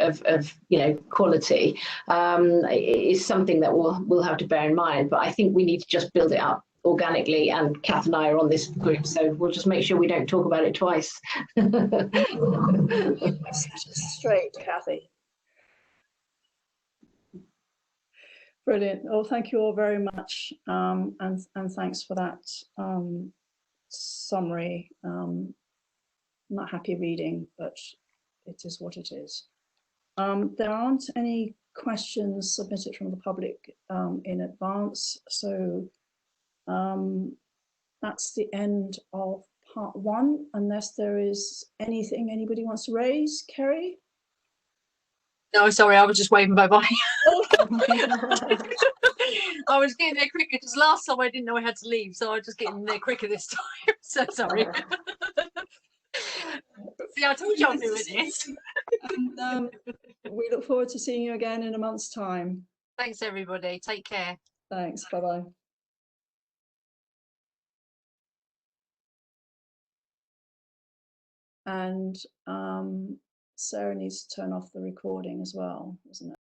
you know, quality. Is something that we'll have to bear in mind, but I think we need to just build it up organically, and Kath and I are on this group, so we'll just make sure we don't talk about it twice. Straight, Kathy. Brilliant. Well, thank you all very much, and thanks for that summary. Not happy reading, but it is what it is. There aren't any questions submitted from the public in advance, so that's the end of part 1, unless there is anything anybody wants to raise. Kerry? No, sorry, I was just waving bye-bye. I was getting there quicker because last time I didn't know I had to leave, so I was just getting there quicker this time. So sorry. See, I told you I'll do this. And we look forward to seeing you again in a month's time. Thanks, everybody. Take care. Thanks. Bye-bye. And Sarah needs to turn off the recording as well, isn't it?